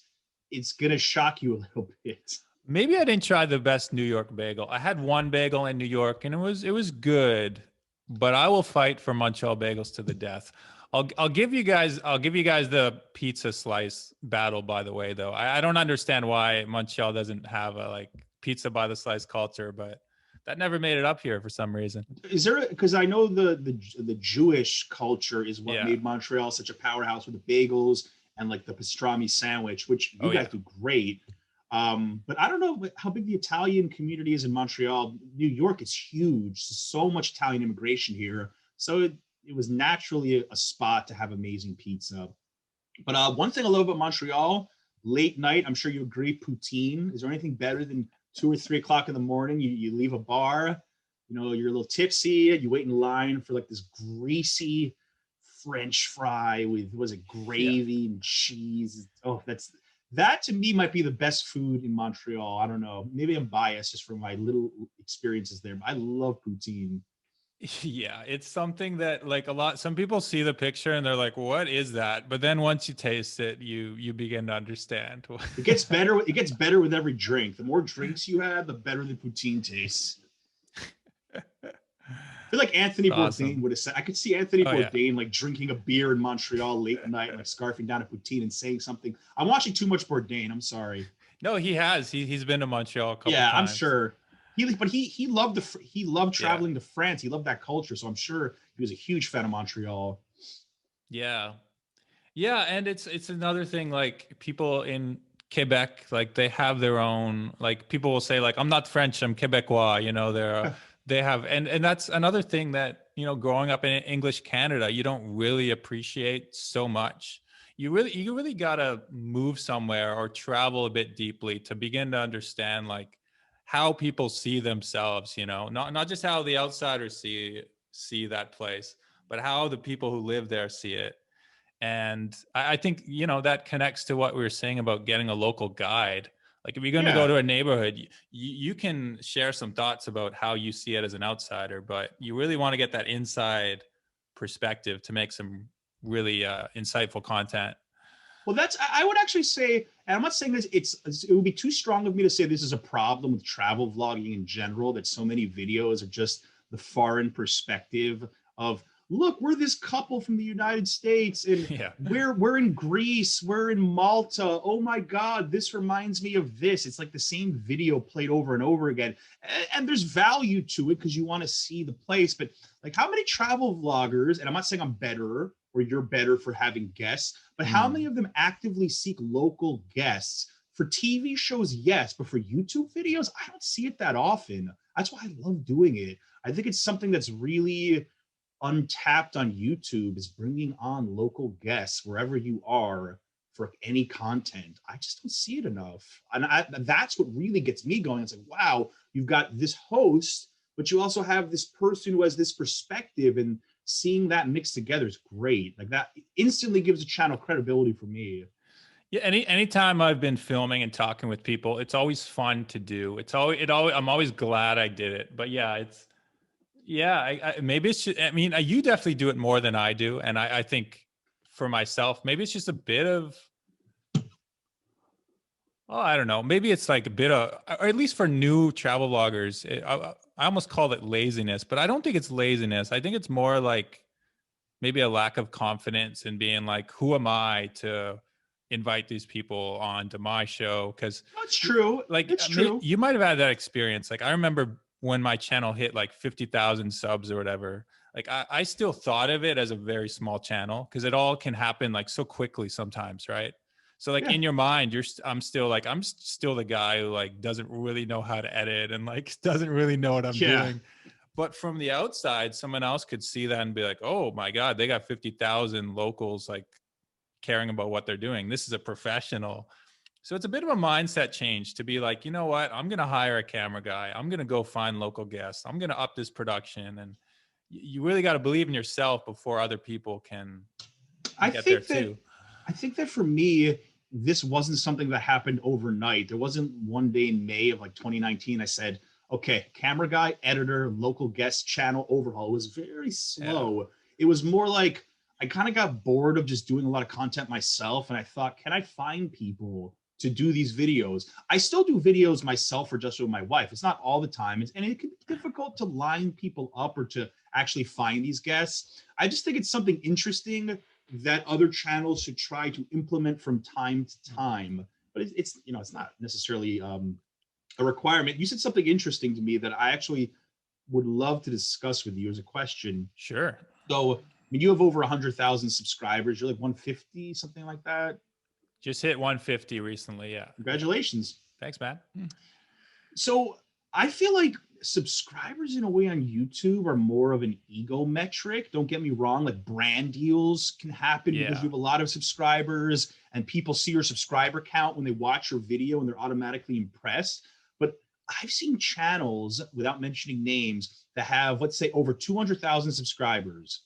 It's gonna shock you a little bit. Maybe I didn't try the best New York bagel. I had one bagel in New York and it was good, but I will fight for Montreal bagels to the death. I'll give you guys the pizza slice battle, by the way, though. I don't understand why Montreal doesn't have a like pizza by the slice culture, but that never made it up here for some reason. Is there, because I know the Jewish culture is what Yeah. made Montreal such a powerhouse with the bagels and like the pastrami sandwich, which you Oh guys yeah. do great. But I don't know how big the Italian community is in Montreal. New York is huge, so much Italian immigration here, so it was naturally a spot to have amazing pizza. But one thing I love about Montreal, late night, I'm sure you agree, poutine. Is there anything better than 2 or 3 o'clock in the morning? You leave a bar, you're a little tipsy, you wait in line for like this greasy French fry with, was it Yeah. gravy and cheese? Oh, that to me might be the best food in Montreal. I don't know. Maybe I'm biased just from my little experiences there, but I love poutine. Yeah, it's something that like some people see the picture and they're like, "What is that?" But then once you taste it, you begin to understand. It gets better. It gets better with every drink. The more drinks you have, the better the poutine tastes. I feel like Anthony Bourdain Awesome. would have said. I could see Anthony Oh yeah. Bourdain like drinking a beer in Montreal late at night, like scarfing down a poutine and saying something. I'm watching too much Bourdain. I'm sorry. No, he has. He's been to Montreal a couple Yeah, I'm times. sure. He loved he loved Yeah. traveling to France. He loved that culture. So I'm sure he was a huge fan of Montreal. Yeah. Yeah, and it's another thing like people in Quebec like they have their own like people will say like I'm not French, I'm Quebecois, they have and that's another thing that, growing up in English Canada, you don't really appreciate so much. You really got to move somewhere or travel a bit deeply to begin to understand like how people see themselves, not just how the outsiders see that place, but how the people who live there see it. And I think, that connects to what we were saying about getting a local guide. Like if you're going to go Yeah. to a neighborhood, you can share some thoughts about how you see it as an outsider, but you really want to get that inside perspective to make some really insightful content. Well, I would actually say, and I'm not saying this, it would be too strong of me to say this is a problem with travel vlogging in general, that so many videos are just the foreign perspective of, look, we're this couple from the United States and Yeah. we're in Greece, we're in Malta. Oh my God, this reminds me of this. It's like the same video played over and over again. And there's value to it because you want to see the place. But like, how many travel vloggers, and I'm not saying I'm better or you're better for having guests, but how many Mm. of them actively seek local guests? For TV shows, yes, but for YouTube videos, I don't see it that often. That's why I love doing it. I think it's something that's really untapped on YouTube, is bringing on local guests wherever you are for any content. I just don't see it enough. And that's what really gets me going. It's like, wow, you've got this host, but you also have this person who has this perspective, and seeing that mixed together is great. Like that instantly gives a channel credibility for me. Yeah, anytime I've been filming and talking with people, it's always fun to do. I'm always glad I did it. But yeah, yeah, maybe it's just, I mean, you definitely do it more than I do. And I think for myself, maybe it's just a bit of, oh, I don't know. Maybe it's like a bit of, or at least for new travel bloggers, I almost call it laziness, but I don't think it's laziness. I think it's more like maybe a lack of confidence in being like, who am I to invite these people onto my show? Because That's true. like It's true. you might have had that experience. Like I remember when my channel hit like 50,000 subs or whatever. Like I still thought of it as a very small channel because it all can happen like so quickly sometimes, right? So like Yeah. in your mind, I'm still like I'm still the guy who like doesn't really know how to edit and like doesn't really know what I'm Yeah. doing. But from the outside, someone else could see that and be like, "Oh my God, they got 50,000 locals like caring about what they're doing. This is a professional." So it's a bit of a mindset change to be like, you know what, I'm going to hire a camera guy. I'm going to go find local guests. I'm going to up this production. And you really got to believe in yourself before other people can I get there think that too. I think that for me, this wasn't something that happened overnight. There wasn't one day in May of like 2019 I said, okay, camera guy, editor, local guest, channel overhaul. It was very Yeah. slow. It was more like I kind of got bored of just doing a lot of content myself. And I thought, can I find people to do these videos? I still do videos myself or just with my wife. It's not all the time. And it can be difficult to line people up or to actually find these guests. I just think it's something interesting that other channels should try to implement from time to time. But it's you know, it's not necessarily a requirement. You said something interesting to me that I actually would love to discuss with you as a question. Sure. So, I mean, you have over 100,000 subscribers. You're like 150, something like that. Just hit 150 recently. Yeah. Congratulations. Thanks, man. So I feel like subscribers in a way on YouTube are more of an ego metric. Don't get me wrong, like brand deals can happen because Yeah. you have a lot of subscribers and people see your subscriber count when they watch your video and they're automatically impressed. But I've seen channels, without mentioning names, that have, let's say, over 200,000 subscribers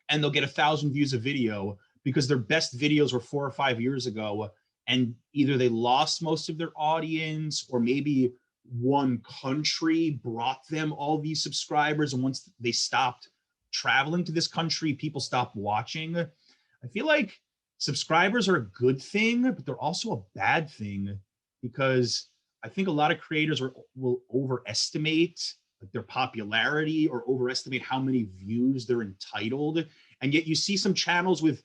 and they'll get 1,000 views a video because their best videos were 4 or 5 years ago, and either they lost most of their audience or maybe one country brought them all these subscribers, and once they stopped traveling to this country, people stopped watching. I feel like subscribers are a good thing, but they're also a bad thing because I think a lot of creators will overestimate like their popularity or overestimate how many views they're entitled. And yet you see some channels with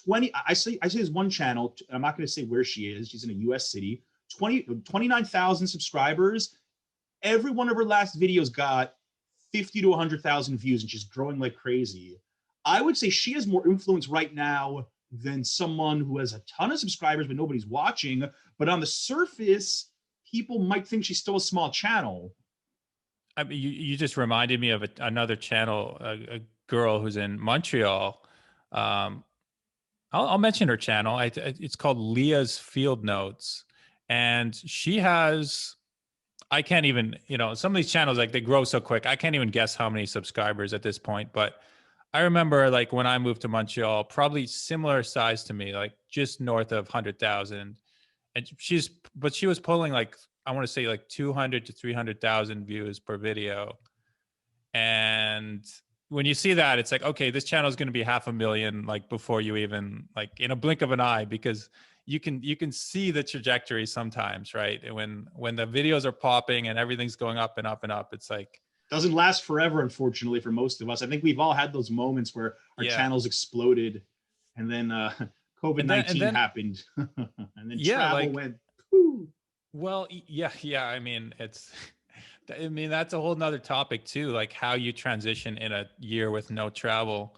20, I say there's one channel, I'm not going to say where she is, she's in a US city, 29,000 subscribers. Every one of her last videos got 50 to 100,000 views and she's growing like crazy. I would say she has more influence right now than someone who has a ton of subscribers but nobody's watching. But on the surface, people might think she's still a small channel. I mean, you just reminded me of another channel, a girl who's in Montreal. Um, I'll mention her channel. It's called Leah's Field Notes, and she has. I can't even, some of these channels, like, they grow so quick. I can't even guess how many subscribers at this point. But I remember, like, when I moved to Montreal, probably similar size to me, like just north of 100,000. And she was pulling, like, I want to say like 200 to 300,000 views per video. And when you see that, it's like, okay, this channel is going to be 500,000, like, before you even, like, in a blink of an eye, because you can see the trajectory sometimes, right? And when the videos are popping and everything's going up and up and up, it's like, doesn't last forever, unfortunately, for most of us. I think we've all had those moments where our yeah. channels exploded and then COVID-19 And then happened and then yeah, travel like, went, whew. well, yeah. I mean, that's a whole nother topic too, like how you transition in a year with no travel.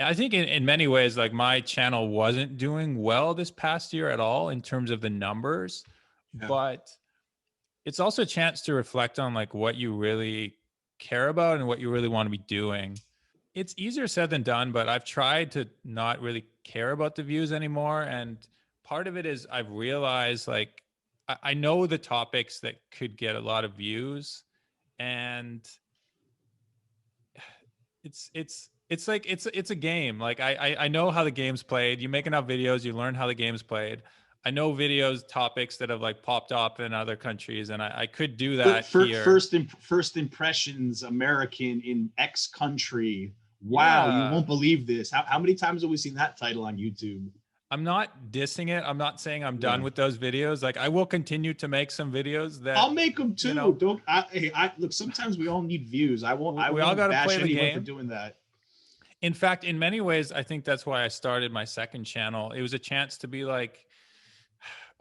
I think in many ways, like, my channel wasn't doing well this past year at all in terms of the numbers, Yeah. but it's also a chance to reflect on, like, what you really care about and what you really want to be doing. It's easier said than done, but I've tried to not really care about the views anymore. And part of it is I've realized, like, I know the topics that could get a lot of views, and it's like it's a game. Like, I know how the game's played. You make enough videos, you learn how the game's played. I know videos, topics that have, like, popped up in other countries, and I could do that here. First impressions American in X country. Wow, you Yeah. won't believe this. How many times have we seen that title on YouTube? I'm not dissing it. I'm not saying I'm done Yeah. with those videos. Like, I will continue to make some videos that, I'll make them you too. know, Don't I look, sometimes we all need views. I we all got won't to bash play the anyone for game. doing that. In fact, in many ways, I think that's why I started my second channel. It was a chance to be like,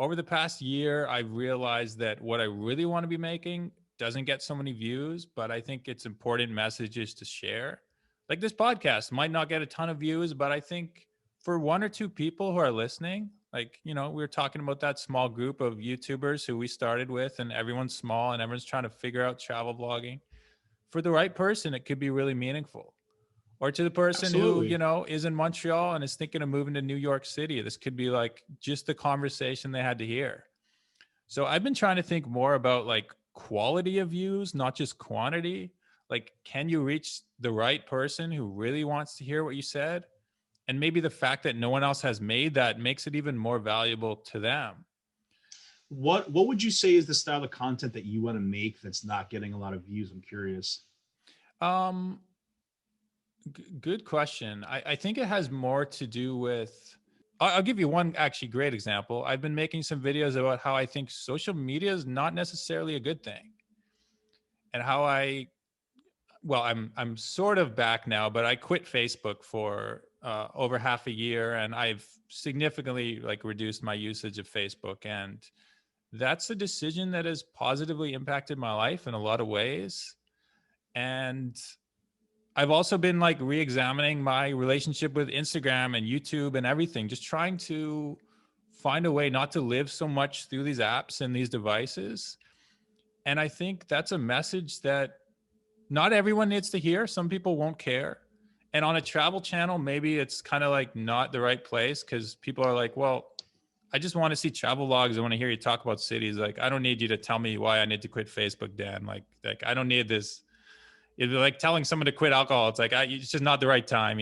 over the past year, I realized that what I really want to be making doesn't get so many views, but I think it's important messages to share. Like, this podcast might not get a ton of views, but I think for one or two people who are listening, like, we were talking about that small group of YouTubers who we started with, and everyone's small and everyone's trying to figure out travel vlogging. For the right person, it could be really meaningful. or to the person who, Absolutely. is in Montreal and is thinking of moving to New York City. This could be like just the conversation they had to hear. So I've been trying to think more about like quality of views, not just quantity. Like, can you reach the right person who really wants to hear what you said? And maybe the fact that no one else has made that makes it even more valuable to them. What would you say is the style of content that you want to make that's not getting a lot of views? I'm curious. Um, Good question. I think it has more to do with. I'll give you one actually great example. I've been making some videos about how I think social media is not necessarily a good thing, and how I'm sort of back now, but I quit Facebook for over half a year, and I've significantly like reduced my usage of Facebook, and that's a decision that has positively impacted my life in a lot of ways. And I've also been like re-examining my relationship with Instagram and YouTube and everything, just trying to find a way not to live so much through these apps and these devices. And I think that's a message that not everyone needs to hear. Some people won't care. And on a travel channel, maybe it's kind of like not the right place because people are like, well, I just want to see travel logs. I want to hear you talk about cities. Like, I don't need you to tell me why I need to quit Facebook, Dan. Like I don't need this. It's like telling someone to quit alcohol. It's like, it's just not the right time.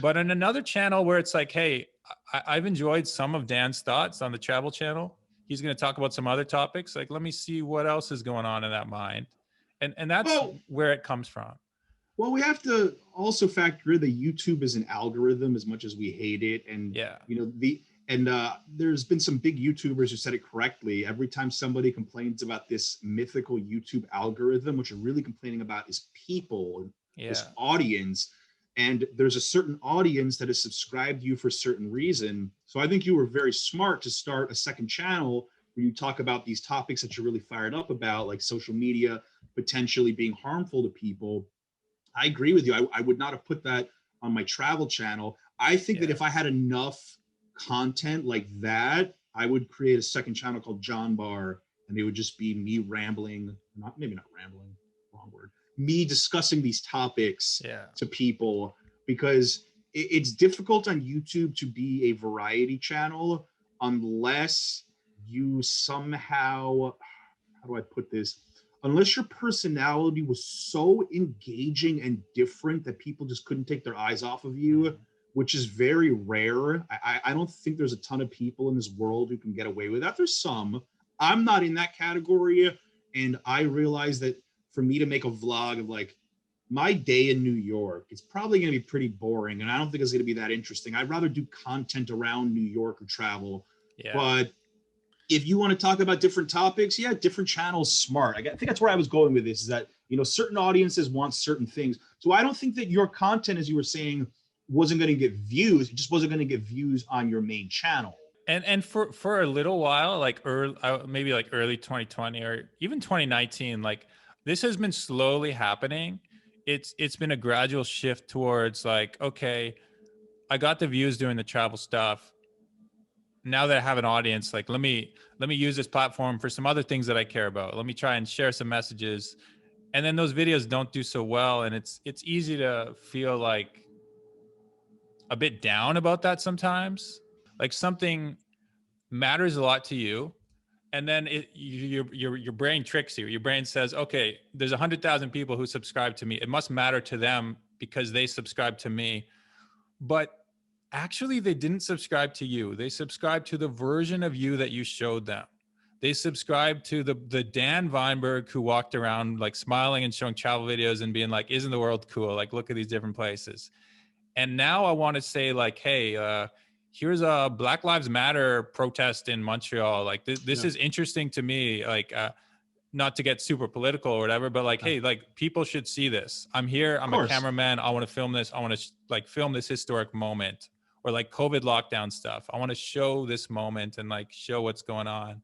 But on another channel where it's like, hey, I've enjoyed some of Dan's thoughts on the travel channel. He's going to talk about some other topics. Like, let me see what else is going on in that mind. And that's Well, where it comes from. Well, we have to also factor in that YouTube is an algorithm as much as we hate it. And, Yeah. there's been some big YouTubers who said it correctly. Every time somebody complains about this mythical YouTube algorithm, what you're really complaining about is people, Yeah. this audience. And there's a certain audience that has subscribed to you for a certain reason. So I think you were very smart to start a second channel where you talk about these topics that you're really fired up about, like social media potentially being harmful to people. I agree with you. I would not have put that on my travel channel. I think that Yeah. if I had enough content like that, I would create a second channel called Jon Barr, and it would just be me rambling, not rambling, wrong word, me discussing these topics Yeah. to people, because it's difficult on YouTube to be a variety channel unless you somehow, how do I put this? Unless your personality was so engaging and different that people just couldn't take their eyes off of you, which is very rare. I don't think there's a ton of people in this world who can get away with that. There's some. I'm not in that category. And I realize that for me to make a vlog of like my day in New York, it's probably going to be pretty boring. And I don't think it's going to be that interesting. I'd rather do content around New York or travel. Yeah. But if you want to talk about different topics, yeah, different channels, smart. I think that's where I was going with this, is that, certain audiences want certain things. So I don't think that your content, as you were saying, wasn't going to get views. It just wasn't going to get views on your main channel. And for a little while, like maybe like early 2020 or even 2019, like this has been slowly happening. It's been a gradual shift towards like, okay, I got the views doing the travel stuff. Now that I have an audience, like let me use this platform for some other things that I care about. Let me try and share some messages. And then those videos don't do so well, and it's easy to feel like a bit down about that sometimes. Like something matters a lot to you, and then your brain tricks you. Your brain says, okay, there's 100,000 people who subscribe to me. It must matter to them because they subscribe to me. But actually, they didn't subscribe to you. They subscribed to the version of you that you showed them. They subscribed to the Dan Weinberg who walked around like smiling and showing travel videos and being like, isn't the world cool? Like, look at these different places. And now I want to say like, hey, here's a Black Lives Matter protest in Montreal. Like this Yeah. is interesting to me. Like, not to get super political or whatever, but like, hey, like people should see this. I'm here. Of I'm a course. cameraman. I want to film this. I want to like film this historic moment, or like COVID lockdown stuff. I want to show this moment and like show what's going on.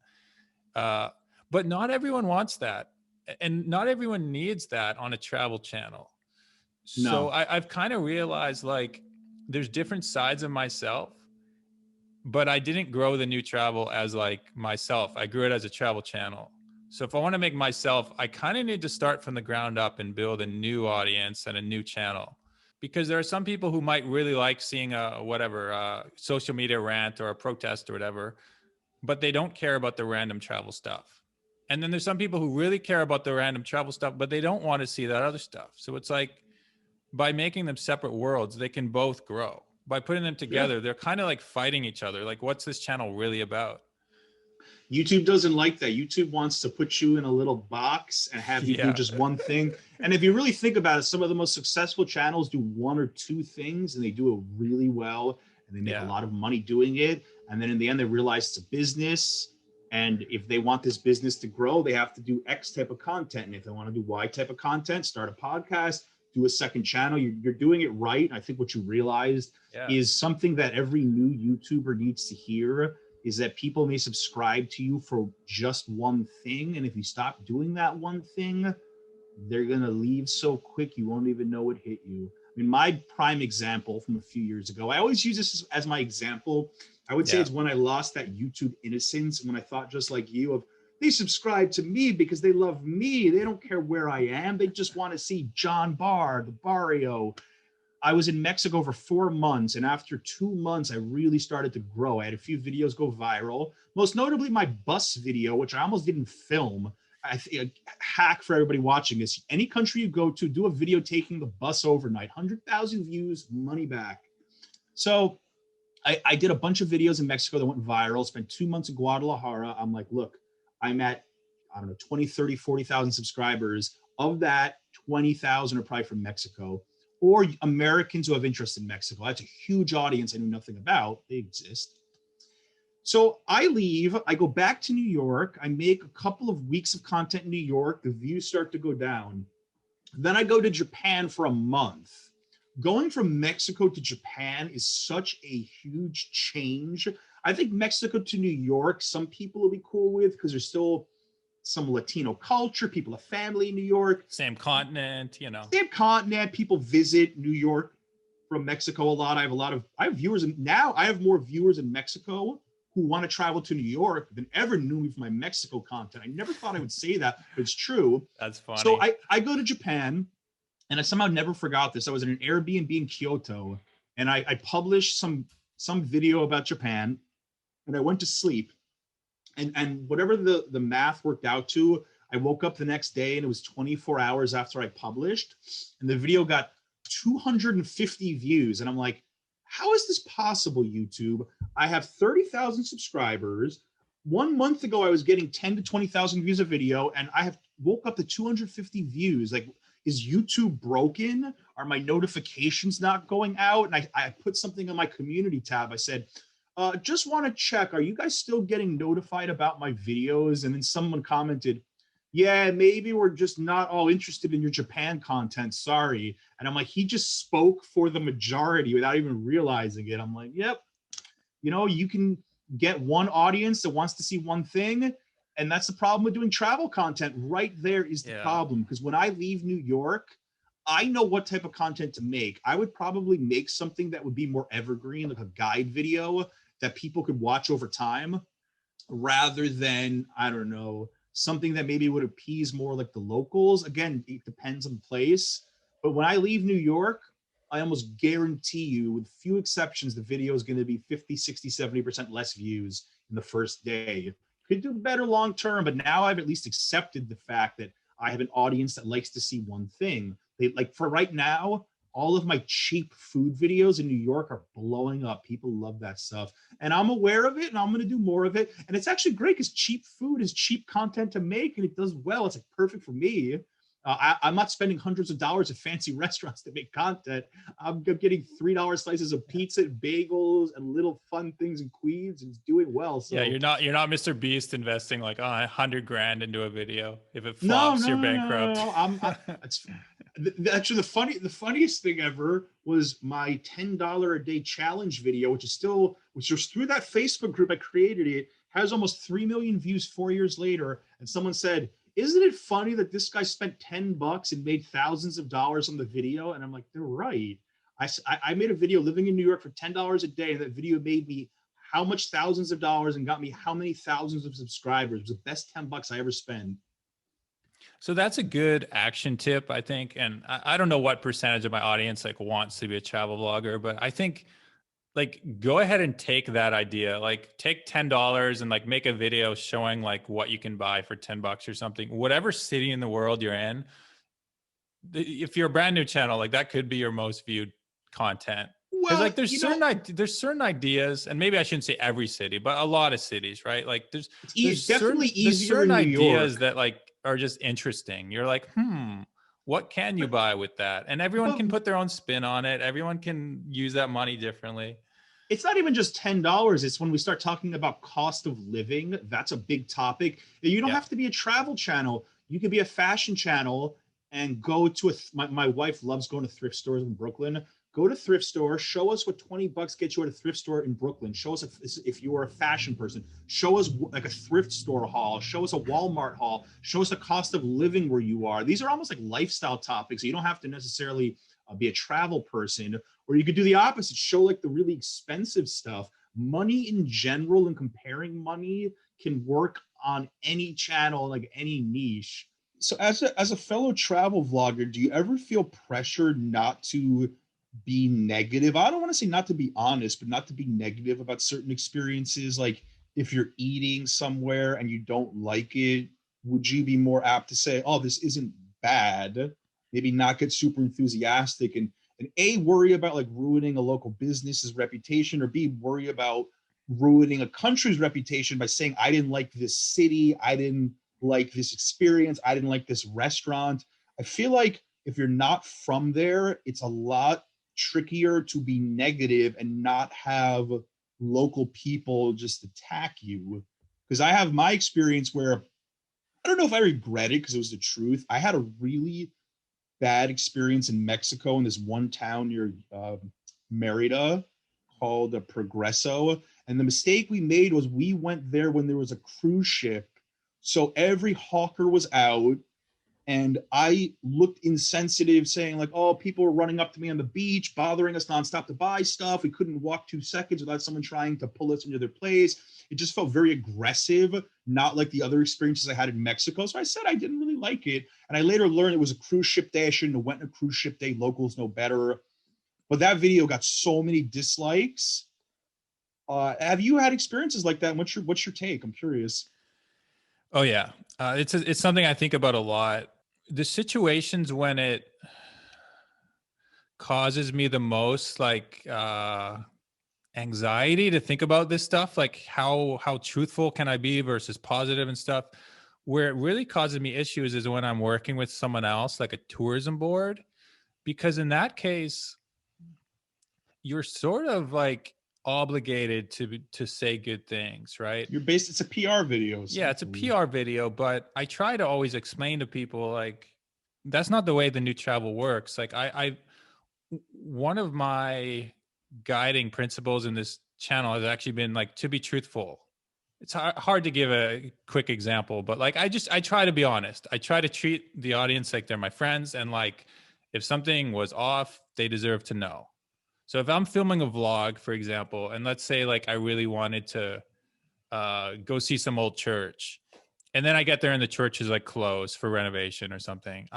Uh, but not everyone wants that. And not everyone needs that on a travel channel. So No. I've kind of realized like there's different sides of myself, but I didn't grow the new travel as like myself. I grew it as a travel channel. So if I want to make myself, I kind of need to start from the ground up and build a new audience and a new channel. because there are some people who might really like seeing a whatever social media rant or a protest or whatever, but they don't care about the random travel stuff. And then there's some people who really care about the random travel stuff, but they don't want to see that other stuff. So it's like, by making them separate worlds, they can both grow. By putting them Yeah. together, they're kind of like fighting each other. Like, what's this channel really about? YouTube doesn't like that. YouTube wants to put you in a little box and have you do just one thing. And if you really think about it, some of the most successful channels do one or two things and they do it really well and they make a lot of money doing it. And then in the end, they realize it's a business. And if they want this business to grow, they have to do X type of content. And if they want to do Y type of content, start a podcast, do a second channel. You're doing it right. I think what you realized is something that every new YouTuber needs to hear is that people may subscribe to you for just one thing. And if you stop doing that one thing, they're going to leave so quick, you won't even know it hit you. I mean, my prime example from a few years ago, I always use this as my example. I would say it's when I lost that YouTube innocence, when I thought just like you of, they subscribe to me because they love me. They don't care where I am. They just want to see Jon Barr, the Barrio. I was in Mexico for 4 months, and after 2 months, I really started to grow. I had a few videos go viral, most notably my bus video, which I almost didn't film. I think a hack for everybody watching this: any country you go to, do a video taking the bus overnight. 100,000 views, money back. So I did a bunch of videos in Mexico that went viral, spent 2 months in Guadalajara. I'm like, look, I'm at, I don't know, 20, 30, 40,000 subscribers. Of that, 20,000 are probably from Mexico or Americans who have interest in Mexico. That's a huge audience I knew nothing about. They exist. So I leave, I go back to New York. I make a couple of weeks of content in New York. The views start to go down. Then I go to Japan for a month. Going from Mexico to Japan is such a huge change. I think Mexico to New York, some people will be cool with because there's still some Latino culture. People have family in New York. Same continent, you know. Same continent. People visit New York from Mexico a lot. I have viewers, and now I have more viewers in Mexico who want to travel to New York than ever knew me from my Mexico content. I never thought I would say that, but it's true. That's funny. So I go to Japan, and I somehow never forgot this. I was in an Airbnb in Kyoto, and I published some video about Japan, and I went to sleep. And whatever the math worked out to, I woke up the next day and it was 24 hours after I published, and the video got 250 views. And I'm like, how is this possible, YouTube? I have 30,000 subscribers. 1 month ago, I was getting 10 to 20,000 views a video, and I have woke up to 250 views. Like, is YouTube broken? Are my notifications not going out? And I put something on my community tab. I said, just want to check, are you guys still getting notified about my videos? And then someone commented, yeah, maybe we're just not all interested in your Japan content. Sorry. And I'm like, he just spoke for the majority without even realizing it. I'm like, yep. You know, you can get one audience that wants to see one thing. And that's the problem with doing travel content. Right there is the problem. Because when I leave New York, I know what type of content to make. I would probably make something that would be more evergreen, like a guide video that people could watch over time, rather than, I don't know, something that maybe would appease more like the locals. Again, it depends on the place. But when I leave New York, I almost guarantee you, with few exceptions, the video is going to be 50, 60, 70% less views in the first day. Could do better long term, but now I've at least accepted the fact that I have an audience that likes to see one thing. They, like, for right now, all of my cheap food videos in New York are blowing up. People love that stuff. And I'm aware of it, and I'm going to do more of it. And it's actually great because cheap food is cheap content to make, and it does well. It's like perfect for me. I'm not spending hundreds of dollars at fancy restaurants to make content. I'm getting $3 slices of pizza, and bagels, and little fun things in Queens, and it's doing well. So yeah, you're not Mr. Beast investing like 100 grand into a video. If it flops, you're bankrupt. Actually, the funniest thing ever was my $10 a day challenge video, which was through that Facebook group I created. It has almost 3 million views 4 years later, and someone said, isn't it funny that this guy spent $10 and made thousands of dollars on the video? And I'm like, they're right. I made a video living in New York for $10 a day, and that video made me how much thousands of dollars and got me how many thousands of subscribers. It was the best $10 I ever spent. So that's a good action tip, I think. And I don't know what percentage of my audience like wants to be a travel vlogger, but I think like go ahead and take that idea. Like take $10 and like make a video showing like what you can buy for $10 or something. Whatever city in the world you're in, if you're a brand new channel, like that could be your most viewed content. Because Well, like there's certain ideas, and maybe I shouldn't say every city, but a lot of cities, right? Like it's definitely there's easier certain in New ideas York. that like are just interesting. You're like, what can you But, buy with that? And everyone but can put their own spin on it. Everyone can use that money differently. it's not even just $10. It's when we start talking about cost of living. That's a big topic. You don't Yeah. have to be a travel channel. You could be a fashion channel and go to my wife loves going to thrift stores in Brooklyn. Go to thrift store, show us what $20 gets you at a thrift store in Brooklyn. Show us if you are a fashion person. Show us like a thrift store haul. Show us a Walmart haul. Show us the cost of living where you are. These are almost like lifestyle topics. You don't have to necessarily be a travel person, or you could do the opposite, show like the really expensive stuff. Money in general and comparing money can work on any channel, like any niche. So as a fellow travel vlogger, do you ever feel pressured not to be negative? I don't want to say not to be honest, but not to be negative about certain experiences. Like if you're eating somewhere and you don't like it, would you be more apt to say, oh, this isn't bad? Maybe not get super enthusiastic and A, worry about like ruining a local business's reputation, or B, worry about ruining a country's reputation by saying, I didn't like this city, I didn't like this experience, I didn't like this restaurant. I feel like if you're not from there, it's a lot trickier to be negative and not have local people just attack you. Because I have my experience where I don't know if I regret it because it was the truth. I had a really bad experience in Mexico in this one town near Merida called Progreso. And the mistake we made was we went there when there was a cruise ship. So every hawker was out. And I looked insensitive, saying, like, oh, people were running up to me on the beach, bothering us nonstop to buy stuff. We couldn't walk 2 seconds without someone trying to pull us into their place. It just felt very aggressive, not like the other experiences I had in Mexico. So I said I didn't really like it. And I later learned it was a cruise ship day. I shouldn't have went on a cruise ship day. Locals know better. But that video got so many dislikes. Have you had experiences like that? And what's your take? I'm curious. Oh yeah, it's something I think about a lot. The situations when it causes me the most like anxiety to think about this stuff, like how truthful can I be versus positive and stuff. Where it really causes me issues is when I'm working with someone else, like a tourism board, because in that case, you're sort of like obligated to say good things, right? It's a PR video. Yeah, it's a PR video, but I try to always explain to people like that's not the way the new travel works. Like I one of my guiding principles in this channel has actually been like to be truthful. It's hard to give a quick example, but like I try to be honest. I try to treat the audience like they're my friends, and like if something was off, they deserve to know. So if I'm filming a vlog, for example, and let's say like I really wanted to go see some old church, and then I get there and the church is like closed for renovation or something.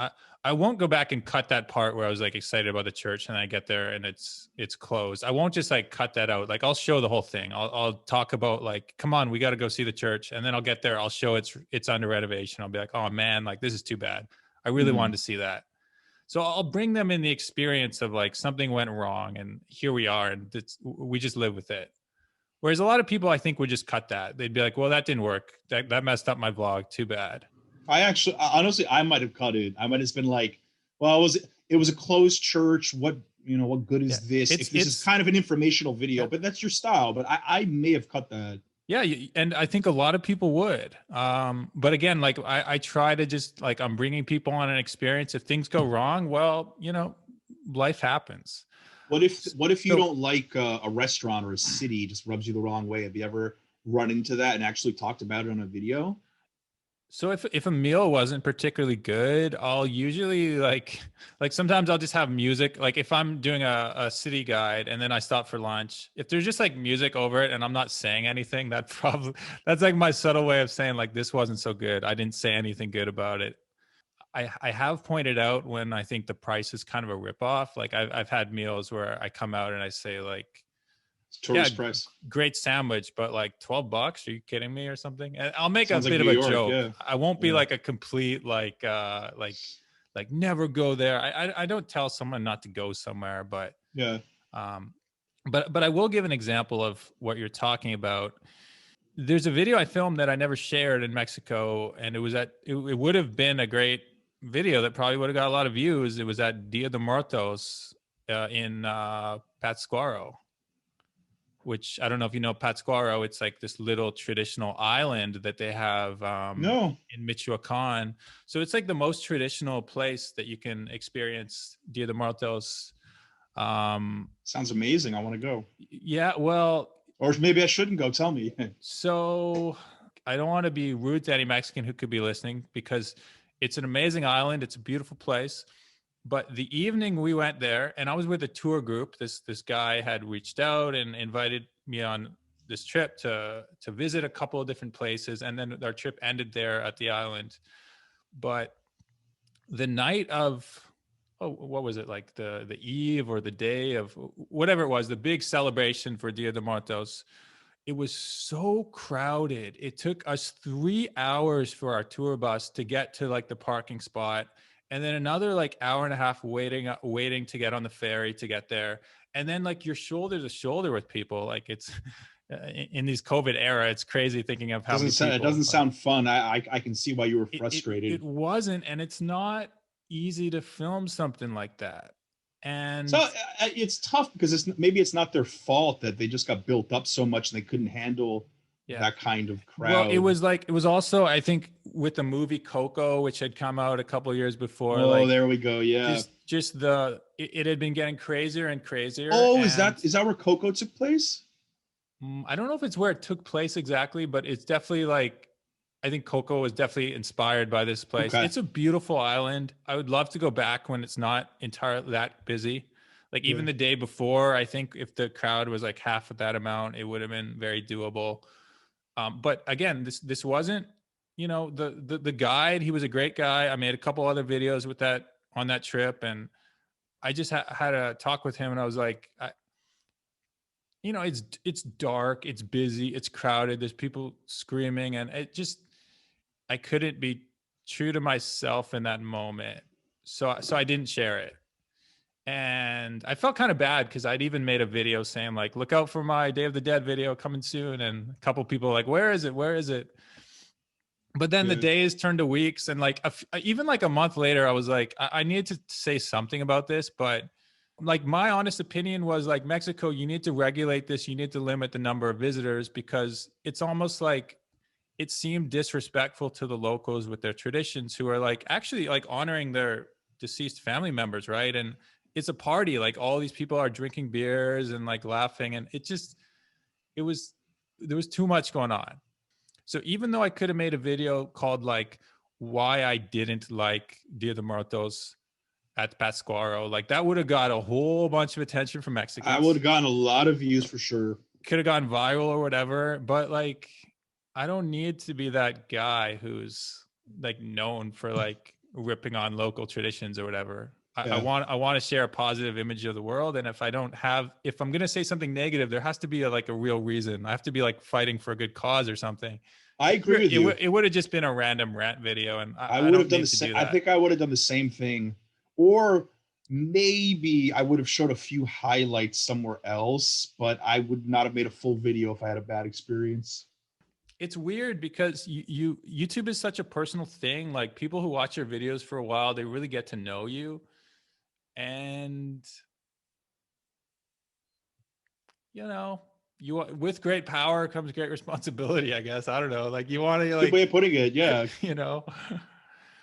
I won't go back and cut that part where I was like excited about the church and I get there and it's closed. I won't just like cut that out. Like I'll show the whole thing. I'll talk about like, come on, we got to go see the church, and then I'll get there. I'll show it's under renovation. I'll be like, oh man, like this is too bad. I really wanted to see that. So I'll bring them in the experience of like something went wrong and here we are, and we just live with it. Whereas a lot of people, I think, would just cut that. They'd be like, well, that didn't work. That messed up my vlog. Too bad. Honestly, I might have cut it. I might have been like, well, it was a closed church. What good Yeah. is this? If this is kind of an informational video, Yeah. but that's your style. But I may have cut that. Yeah, and I think a lot of people would. But again, like I try to just like I'm bringing people on an experience. If things go wrong, well, life happens. What if you So don't like a restaurant or a city just rubs you the wrong way? Have you ever run into that and actually talked about it on a video? So if a meal wasn't particularly good, I'll usually like sometimes I'll just have music. Like if I'm doing a city guide and then I stop for lunch, if there's just like music over it and I'm not saying anything, that's like my subtle way of saying like this wasn't so good. I didn't say anything good about it. I have pointed out when I think the price is kind of a ripoff. Like I've had meals where I come out and I say like, It's yeah, tourist price. great sandwich, but like $12. Are you kidding me or something? And I'll make a Sounds like bit New of a York. joke. Yeah. I won't be Yeah. like a complete like never go there. I don't tell someone not to go somewhere, but Yeah. um, but I will give an example of what you're talking about. There's a video I filmed that I never shared in Mexico, and it would have been a great video that probably would have got a lot of views. It was at Dia de Muertos in Pátzcuaro, which I don't know if you know Pátzcuaro. It's like this little traditional island that they have No. in Michoacan. So it's like the most traditional place that you can experience Dia de Muertos. Sounds amazing. I want to go. Yeah, well, Or maybe I shouldn't go. Tell me. so I don't want to be rude to any Mexican who could be listening because it's an amazing island. It's a beautiful place. But the evening we went there, and I was with a tour group. This guy had reached out and invited me on this trip to visit a couple of different places, and then our trip ended there at the island. But the night of what was it, like the eve or the day of whatever it was, the big celebration for Dia de Muertos, it was so crowded. It took us 3 hours for our tour bus to get to like the parking spot, and then another like hour and a half waiting to get on the ferry to get there. And then like you're shoulder to shoulder with people. Like it's in these COVID era, it's crazy thinking of how many people. It doesn't sound fun. I can see why you were frustrated. It wasn't, and it's not easy to film something like that. And so it's tough because maybe it's not their fault that they just got built up so much and they couldn't handle that kind of crowd. Well, it was also, I think, with the movie Coco, which had come out a couple of years before. Oh, like, there we go. Yeah. Just it had been getting crazier and crazier. Oh, is that where Coco took place? I don't know if it's where it took place exactly, but it's definitely like, I think Coco was definitely inspired by this place. Okay. It's a beautiful island. I would love to go back when it's not entirely that busy. Like even the day before, I think if the crowd was like half of that amount, it would have been very doable. But again, this wasn't, you know, the guide. He was a great guy. I made a couple other videos with that on that trip, and I just had a talk with him, and I was like, you know, it's dark, it's busy, it's crowded, there's people screaming, and I couldn't be true to myself in that moment. So I didn't share it. And I felt kind of bad because I'd even made a video saying like, look out for my Day of the Dead video coming soon. And a couple people like, where is it? Where is it? But then the days turned to weeks. And like, even like a month later, I was like, I needed to say something about this. But like my honest opinion was like, Mexico, you need to regulate this. You need to limit the number of visitors because it's almost like, it seemed disrespectful to the locals with their traditions who are like actually like honoring their deceased family members. Right. And it's a party. Like all these people are drinking beers and like laughing. And there was too much going on. So even though I could have made a video called like why I didn't like Dia de Muertos at Pátzcuaro, like that would have got a whole bunch of attention from Mexicans. I would have gotten a lot of views for sure. Could have gone viral or whatever. But like, I don't need to be that guy who's like known for like ripping on local traditions or whatever. I want to share a positive image of the world. And if I'm going to say something negative, there has to be a real reason. I have to be like fighting for a good cause or something. I agree with you. It would have just been a random rant video. And I would have done the same. I think I would have done the same thing. Or maybe I would have showed a few highlights somewhere else, but I would not have made a full video if I had a bad experience. It's weird because YouTube is such a personal thing. Like people who watch your videos for a while, they really get to know you. And, you know, with great power comes great responsibility, I guess. I don't know. Like you want to like, good way of putting it. Yeah. You know,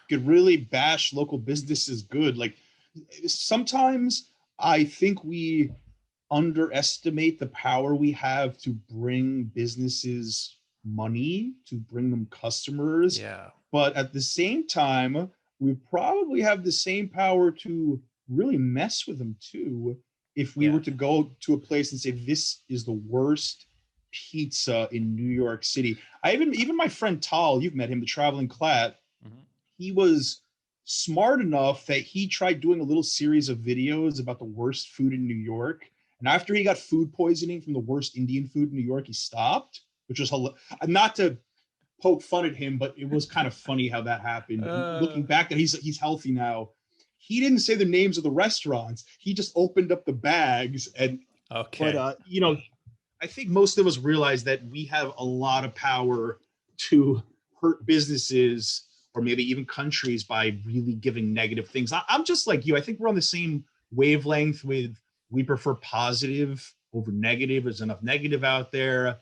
could really bash local businesses good. Like sometimes I think we underestimate the power we have to bring businesses money, to bring them customers. Yeah. But at the same time, we probably have the same power to really mess with them too. If we were to go to a place and say, this is the worst pizza in New York City. Even my friend Tal, you've met him, the traveling clat. Mm-hmm. He was smart enough that he tried doing a little series of videos about the worst food in New York. And after he got food poisoning from the worst Indian food in New York, he stopped, which was not to poke fun at him, but it was kind of funny how that happened. And looking back, that he's healthy now. He didn't say the names of the restaurants. He just opened up the bags. And Okay. but you know, I think most of us realize that we have a lot of power to hurt businesses or maybe even countries by really giving negative things. I'm just like you. I think we're on the same wavelength with, we prefer positive over negative. There's enough negative out there.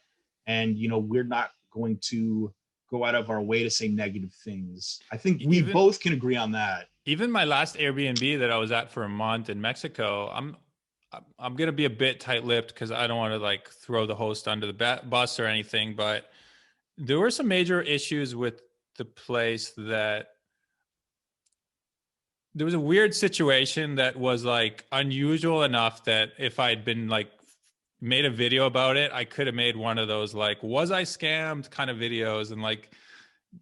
And, you know, we're not going to go out of our way to say negative things. I think we both can agree on that. Even my last Airbnb that I was at for a month in Mexico, I'm going to be a bit tight-lipped because I don't want to like throw the host under the bus or anything, but there were some major issues with the place. That there was a weird situation that was like unusual enough that if I'd been like made a video about it, I could have made one of those like, was I scammed kind of videos. And like,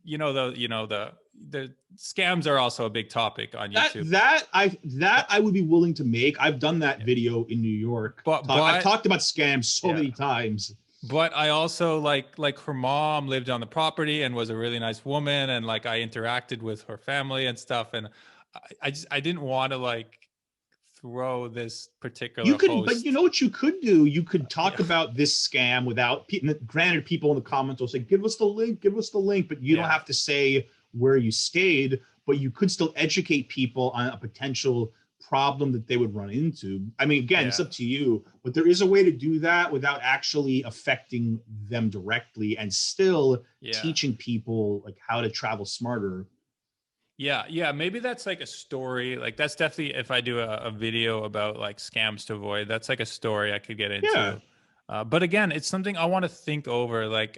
the scams are also a big topic on YouTube. That I would be willing to make. I've done that video in New York. But I've talked about scams so many times. But I also like her mom lived on the property and was a really nice woman, and like I interacted with her family and stuff, and I didn't want to like throw this particular host. But you know what you could do? You could talk about this scam without, granted, people in the comments will say, give us the link, but you don't have to say where you stayed, but you could still educate people on a potential problem that they would run into. I mean, again, it's up to you, but there is a way to do that without actually affecting them directly and still teaching people like how to travel smarter. Yeah. Maybe that's like a story. Like that's definitely, if I do a video about like scams to avoid, that's like a story I could get into. But again, it's something I want to think over. Like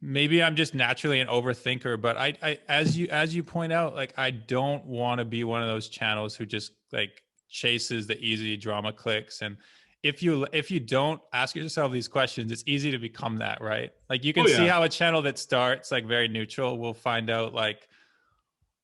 maybe I'm just naturally an overthinker, but I as you point out, like I don't want to be one of those channels who just like chases the easy drama clicks. And if you don't ask yourself these questions, it's easy to become that, right? Like you can see how a channel that starts like very neutral will find out like,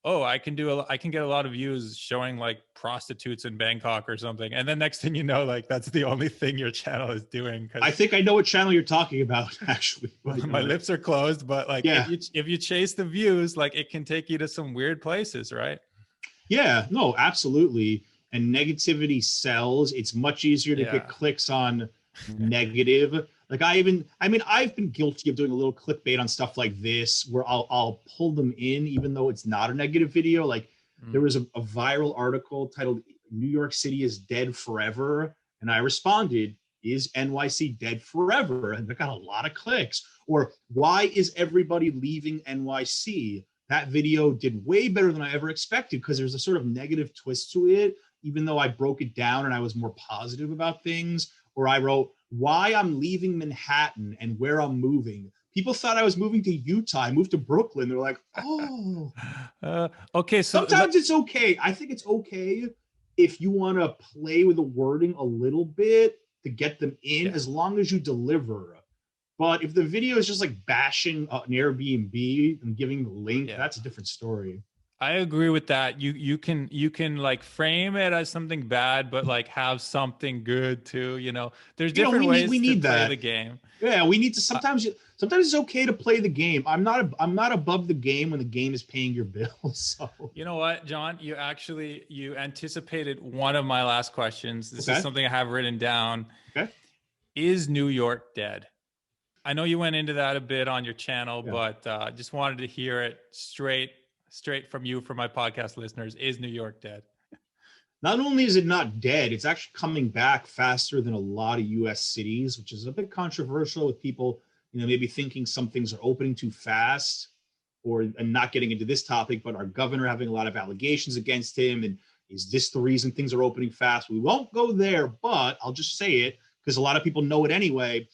oh, I can get a lot of views showing like prostitutes in Bangkok or something. And then next thing you know, like that's the only thing your channel is doing. I think I know what channel you're talking about, actually. My lips are closed, but like if you chase the views, like it can take you to some weird places, right? Yeah, no, absolutely. And negativity sells. It's much easier to get clicks on negative. Like I've been guilty of doing a little clickbait on stuff like this, where I'll pull them in, even though it's not a negative video. Like there was a viral article titled "New York City is Dead Forever," and I responded, "Is NYC dead forever?" And I got a lot of clicks. Or why is everybody leaving NYC? That video did way better than I ever expected because there's a sort of negative twist to it, even though I broke it down and I was more positive about things. Or I wrote, why I'm leaving Manhattan and where I'm moving. People thought I was moving to Utah. I moved to Brooklyn. They're like, oh. Okay. So sometimes it's okay. I think it's okay if you want to play with the wording a little bit to get them in, as long as you deliver. But if the video is just like bashing an Airbnb and giving the link, that's a different story. I agree with that. You can like frame it as something bad, but like have something good too. You know, there's different ways to play the game. Yeah, we need to. Sometimes it's okay to play the game. I'm not above the game when the game is paying your bills. So you know what, John, you anticipated one of my last questions. This is something I have written down. Okay. Is New York dead? I know you went into that a bit on your channel, but just wanted to hear it straight from you for my podcast listeners. Is New York dead? Not only is it not dead, it's actually coming back faster than a lot of US cities, which is a bit controversial with people, maybe thinking some things are opening too fast, and not getting into this topic, but our governor having a lot of allegations against him. And is this the reason things are opening fast? We won't go there, but I'll just say it because a lot of people know it anyway.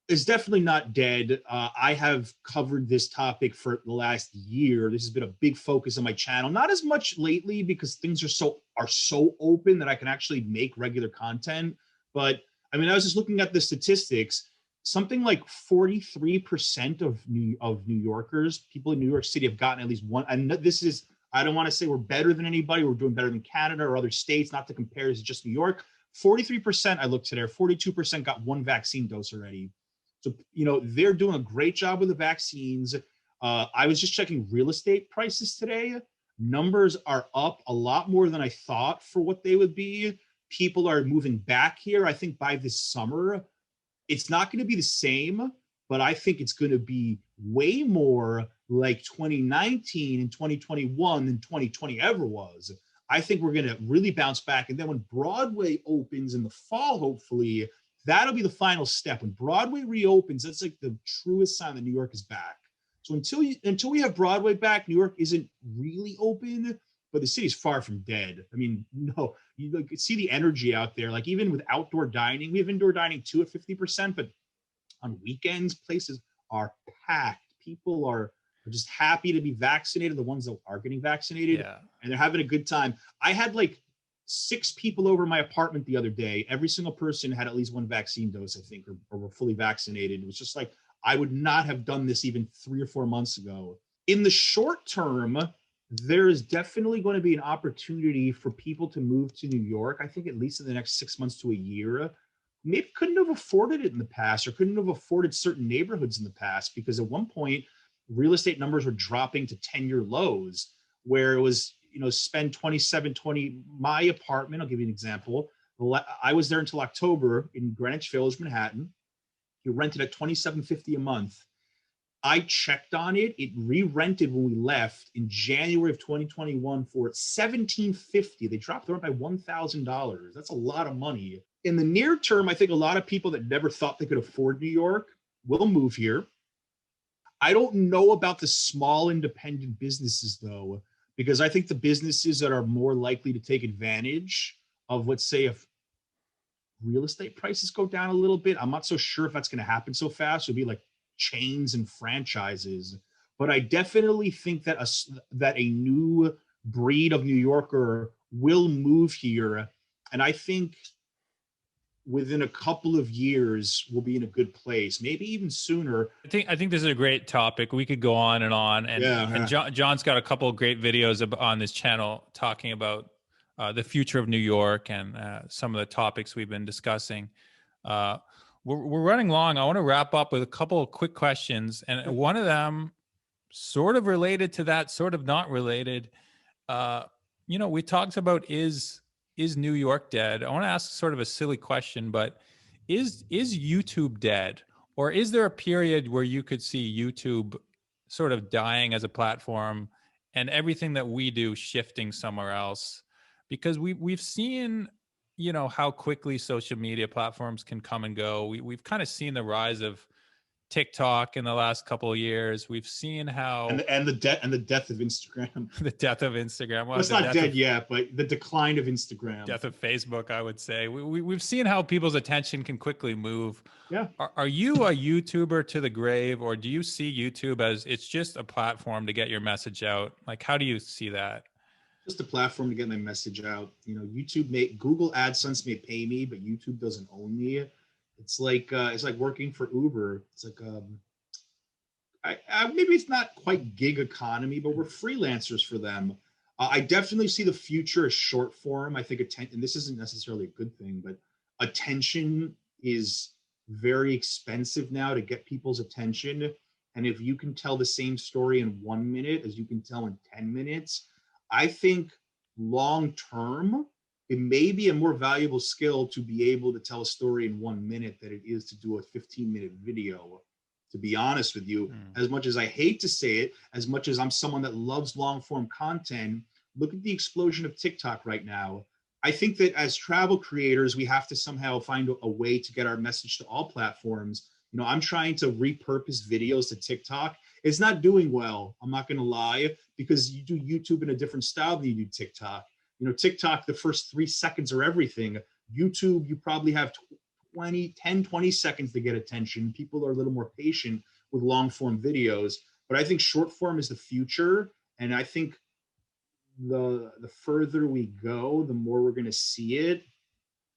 It's definitely not dead. I have covered this topic for the last year. This has been a big focus on my channel. Not as much lately because things are so open that I can actually make regular content. But I mean, I was just looking at the statistics. something like 43% of New Yorkers, people in New York City, have gotten at least one. And this is, I don't want to say we're better than anybody. We're doing better than Canada or other states, not to compare. It's just New York. 43%, I looked today, 42% got one vaccine dose already. So, they're doing a great job with the vaccines. I was just checking real estate prices today. Numbers are up a lot more than I thought for what they would be. People are moving back here. I think by this summer, it's not going to be the same, but I think it's going to be way more like 2019 and 2021 than 2020 ever was. I think we're going to really bounce back. And then when Broadway opens in the fall, hopefully, that'll be the final step. When Broadway reopens, that's like the truest sign that New York is back. So until we have Broadway back, New York isn't really open, but the city's far from dead. I mean, no, you see the energy out there. Like even with outdoor dining, we have indoor dining too at 50%, but on weekends, places are packed. People are just happy to be vaccinated, the ones that are getting vaccinated, and they're having a good time. I had like 6 people over my apartment the other day. Every single person had at least one vaccine dose, I think, or were fully vaccinated. It was just like, I would not have done this even 3 or 4 months ago. In the short term, there is definitely going to be an opportunity for people to move to New York. I think at least in the next 6 months to a year. Maybe couldn't have afforded it in the past, or couldn't have afforded certain neighborhoods in the past, because at one point, real estate numbers were dropping to 10-year lows, where it was, spend 2720. My apartment, I'll give you an example. I was there until October in Greenwich Village, Manhattan. You rented at $27.50 a month. I checked on it. It re-rented when we left in January of 2021 for $17.50. They dropped the rent by $1,000. That's a lot of money. In the near term, I think a lot of people that never thought they could afford New York will move here. I don't know about the small independent businesses, though, because I think the businesses that are more likely to take advantage of, let's say, if real estate prices go down a little bit, I'm not so sure if that's going to happen so fast. It'll be like chains and franchises. But I definitely think that a new breed of New Yorker will move here. And I think within a couple of years, we'll be in a good place, maybe even sooner. I think this is a great topic. We could go on, and and Jon's got a couple of great videos on this channel talking about the future of New York and some of the topics we've been discussing. We're running long. I want to wrap up with a couple of quick questions, and one of them sort of related to that, sort of not related. We talked about is New York dead? I want to ask sort of a silly question, but is YouTube dead? Or is there a period where you could see YouTube sort of dying as a platform and everything that we do shifting somewhere else? Because we've seen, how quickly social media platforms can come and go. We've kind of seen the rise of TikTok in the last couple of years. We've seen how and the death of Instagram. The death of Instagram. Well, it's not dead yet, but the decline of Instagram. Death of Facebook, I would say. We've seen how people's attention can quickly move. Yeah. Are you a YouTuber to the grave, or do you see YouTube as it's just a platform to get your message out? Like, how do you see that? Just a platform to get my message out. Google AdSense may pay me, but YouTube doesn't own me. It's like working for Uber. It's like maybe it's not quite gig economy, but we're freelancers for them. I definitely see the future as short form. I think and this isn't necessarily a good thing, but attention is very expensive now to get people's attention. And if you can tell the same story in 1 minute as you can tell in 10 minutes, I think long term, it may be a more valuable skill to be able to tell a story in 1 minute than it is to do a 15-minute video. To be honest with you, as much as I hate to say it, as much as I'm someone that loves long form content, look at the explosion of TikTok right now. I think that as travel creators, we have to somehow find a way to get our message to all platforms. I'm trying to repurpose videos to TikTok. It's not doing well. I'm not going to lie, because you do YouTube in a different style than you do TikTok. TikTok, the first 3 seconds are everything. YouTube, you probably have 20 seconds to get attention. People are a little more patient with long form videos, but I think short form is the future. And I think the further we go, the more we're going to see it.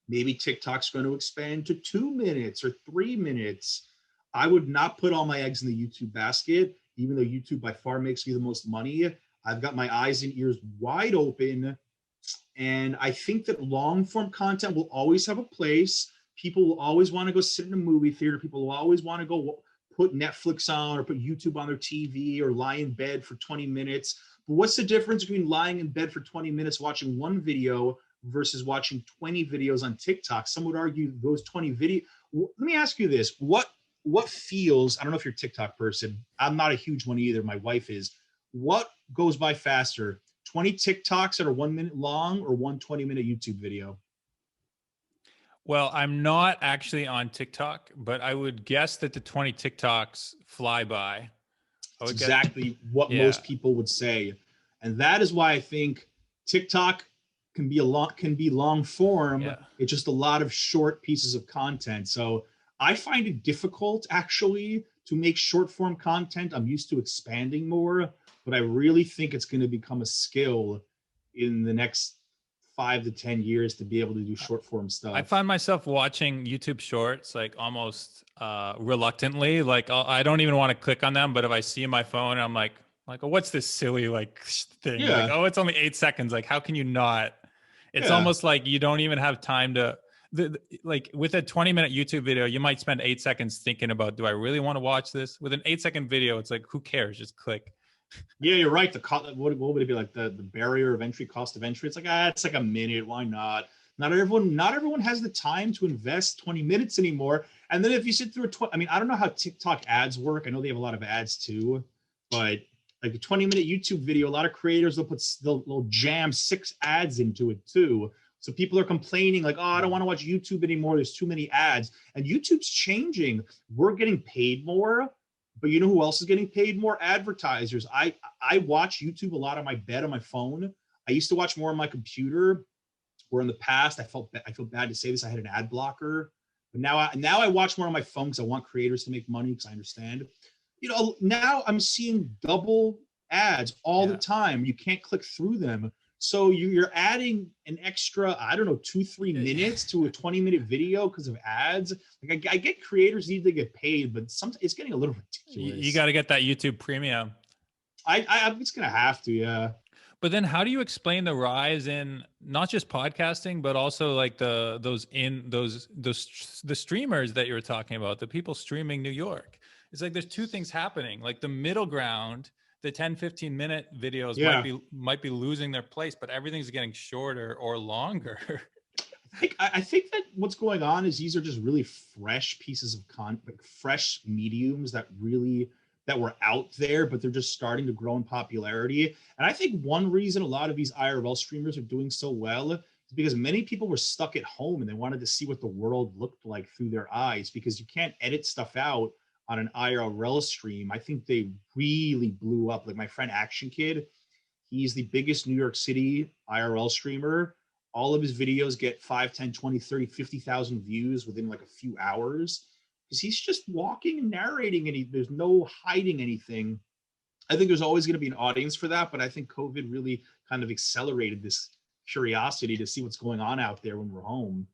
Maybe TikTok's going to expand to 2 minutes or 3 minutes. I would not put all my eggs in the YouTube basket, even though YouTube by far makes me the most money. I've got my eyes and ears wide open. And I think that long form content will always have a place. People will always want to go sit in a movie theater. People will always want to go put Netflix on or put YouTube on their TV or lie in bed for 20 minutes. But what's the difference between lying in bed for 20 minutes watching one video versus watching 20 videos on TikTok? Some would argue those 20 videos. Let me ask you this. What feels, I don't know if you're a TikTok person. I'm not a huge one either. My wife is. What goes by faster? 20 TikToks that are 1 minute long or one 20-minute YouTube video? Well, I'm not actually on TikTok, but I would guess that the 20 TikToks fly by. That's exactly what most people would say. And that is why I think TikTok can be long form. Yeah. It's just a lot of short pieces of content. So I find it difficult actually to make short form content. I'm used to expanding more, but I really think it's going to become a skill in the next 5 to 10 years to be able to do short form stuff. I find myself watching YouTube shorts like almost reluctantly. Like I don't even want to click on them, but if I see my phone, I'm like, oh, what's this silly like thing? Yeah. Like, oh, it's only 8 seconds. Like, how can you not? It's almost like you don't even have time to. Like with a 20-minute YouTube video, you might spend 8 seconds thinking about, do I really want to watch this? With an 8-second video, it's like, who cares? Just click. Yeah, you're right. What would it be like? The barrier of entry, cost of entry. It's like, it's like a minute. Why not? Not everyone has the time to invest 20 minutes anymore. And then if you sit through I don't know how TikTok ads work. I know they have a lot of ads too, but like a 20-minute YouTube video, a lot of creators they'll jam 6 ads into it too. So people are complaining like, oh, I don't want to watch YouTube anymore. There's too many ads. And YouTube's changing. We're getting paid more. But you know who else is getting paid more? Advertisers. I watch YouTube a lot on my bed on my phone. I used to watch more on my computer, where in the past I feel bad to say this, I had an ad blocker. But now I watch more on my phone because I want creators to make money, because I understand. You know, now I'm seeing double ads all the time. You can't click through them. So you're adding an extra, 2-3 minutes to a 20-minute video because of ads. Like I get creators need to get paid, but sometimes it's getting a little ridiculous. You got to get that YouTube Premium. I'm just gonna have to, yeah. But then, how do you explain the rise in not just podcasting, but also like the streamers that you were talking about, the people streaming New York? It's like there's two things happening. Like the middle ground, the 10-15 minute videos might be losing their place, but everything's getting shorter or longer. I think that what's going on is these are just really fresh pieces of content, like fresh mediums that were out there, but they're just starting to grow in popularity. And I think one reason a lot of these IRL streamers are doing so well is because many people were stuck at home and they wanted to see what the world looked like through their eyes, because you can't edit stuff out on an IRL stream. I think they really blew up. Like my friend Action Kid, he's the biggest New York City IRL streamer. All of his videos get 5, 10, 20, 30, 50,000 views within like a few hours, because he's just walking and narrating, and there's no hiding anything. I think there's always going to be an audience for that, but I think COVID really kind of accelerated this curiosity to see what's going on out there when we're home.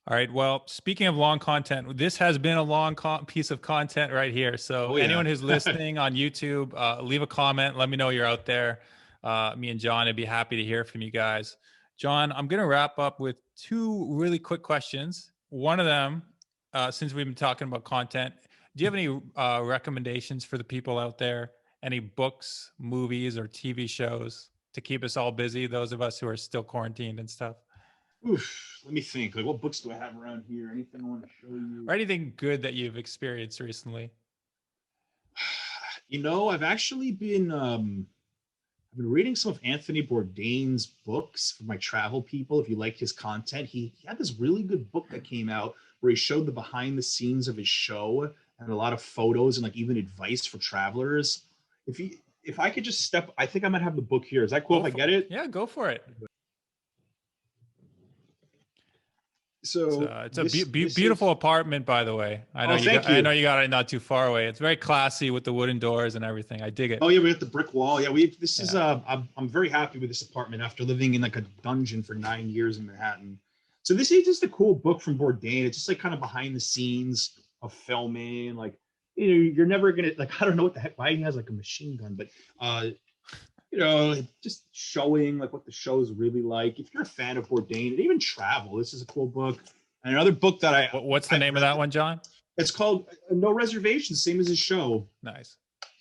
All right. Well, speaking of long content, this has been a long piece of content right here. So anyone who's listening on YouTube, leave a comment. Let me know you're out there. Me and Jon, I'd be happy to hear from you guys. Jon, I'm going to wrap up with 2 really quick questions. One of them, since we've been talking about content, do you have any recommendations for the people out there? Any books, movies, or TV shows to keep us all busy, those of us who are still quarantined and stuff? Oof, let me think. Like, what books do I have around here? Anything I want to show you? Or anything good that you've experienced recently? You know, I've actually been reading some of Anthony Bourdain's books for my travel people. If you like his content, he had this really good book that came out where he showed the behind the scenes of his show and a lot of photos and like even advice for travelers. If I could just I think I might have the book here. Is that cool if I get it? Yeah, go for it. So it's a beautiful apartment, by the way. I know you got it not too far away. It's very classy with the wooden doors and everything. I dig it. Oh yeah, we got the brick wall. Yeah, I'm very happy with this apartment after living in like a dungeon for 9 years in Manhattan. So this is just a cool book from Bourdain. It's just like kind of behind the scenes. of filming. Like, you're never gonna, like, I don't know what the heck why he has like a machine gun, but just showing like what the show is really like. If you're a fan of Bourdain and even travel, this is a cool book. And another book that what's the name of that one, John? It's called No Reservations, same as his show. Nice.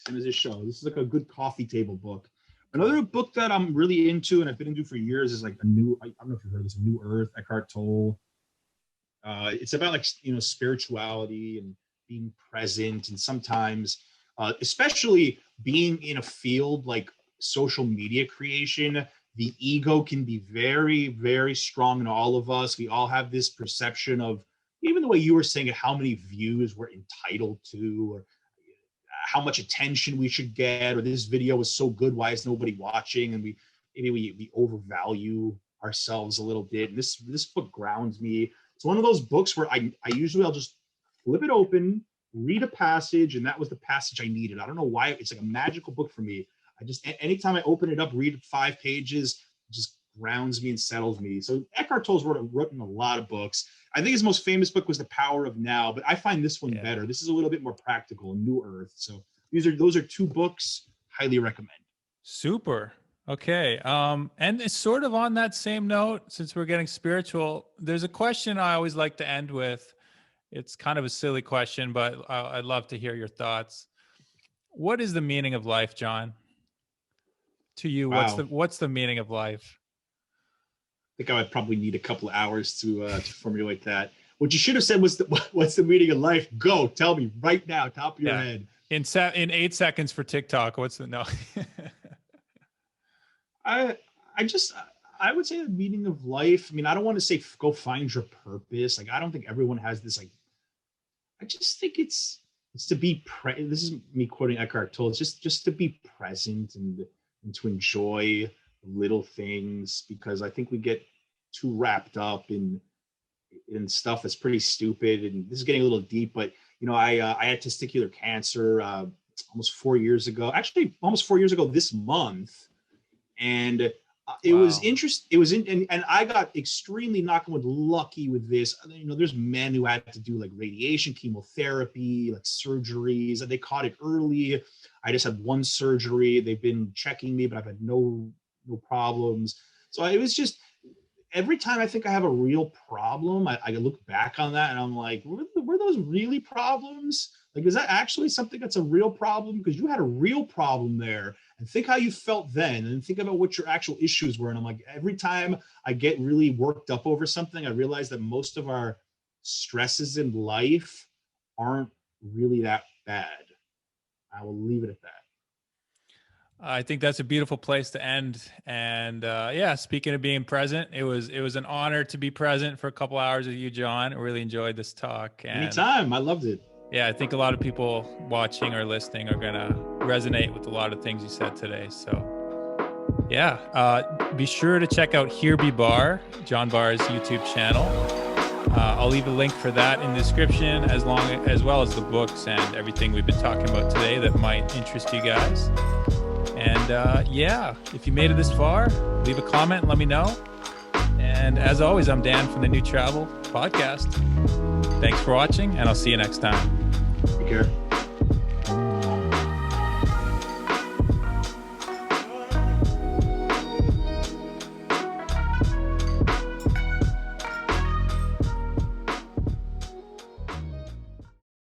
Same as his show. This is like a good coffee table book. Another book that I'm really into and I've been into for years is like I don't know if you've heard of this, New Earth, Eckhart Tolle. It's about like, spirituality and being present, and sometimes, especially being in a field like social media creation, the ego can be very, very strong in all of us. We all have this perception of, even the way you were saying, how many views we're entitled to, or how much attention we should get, or this video was so good, why is nobody watching? And we overvalue ourselves a little bit. And this book grounds me. It's one of those books where I'll just flip it open, read a passage, and that was the passage I needed. I don't know why. It's like a magical book for me. Anytime I open it up, read 5 pages, it just grounds me and settles me. So Eckhart Tolle's written a lot of books. I think his most famous book was The Power of Now, but I find this one better. This is a little bit more practical, New Earth. So those are 2 books, highly recommend. Super. Okay. And it's sort of on that same note, since we're getting spiritual, there's a question I always like to end with. It's kind of a silly question, but I'd love to hear your thoughts. What is the meaning of life, John? To you, wow. what's the meaning of life? I think I would probably need a couple of hours to formulate that. What you should have said was, what's the meaning of life? Go, tell me right now, top of your head. In 8 seconds for TikTok, what's the no? I would say the meaning of life. I mean, I don't want to say go find your purpose. Like, I don't think everyone has this. Like, I just think it's to be this is me quoting Eckhart Tolle. It's just to be present and to enjoy little things, because I think we get too wrapped up in stuff that's pretty stupid. And this is getting a little deep, but I had testicular cancer almost 4 years ago. Actually, almost 4 years ago this month, and it was interesting. And I got extremely, knock on wood, lucky with this. There's men who had to do like radiation, chemotherapy, like surgeries, and they caught it early. I just had 1 surgery. They've been checking me, but I've had no problems. So it was just, every time I think I have a real problem, I look back on that and I'm like, were those really problems? Like, is that actually something that's a real problem? Because you had a real problem there, and think how you felt then, and think about what your actual issues were. And I'm like, every time I get really worked up over something, I realize that most of our stresses in life aren't really that bad. I will leave it at that. I think that's a beautiful place to end. And speaking of being present, it was an honor to be present for a couple hours with you, John. I really enjoyed this talk. And anytime. I loved it. Yeah, I think a lot of people watching or listening are going to resonate with a lot of things you said today. So be sure to check out Here Be Bar, Jon Barr's YouTube channel. I'll leave a link for that in the description, as well as the books and everything we've been talking about today that might interest you guys. And if you made it this far, leave a comment and let me know. And as always, I'm Dan from the New Travel Podcast. Thanks for watching, and I'll see you next time. Take care.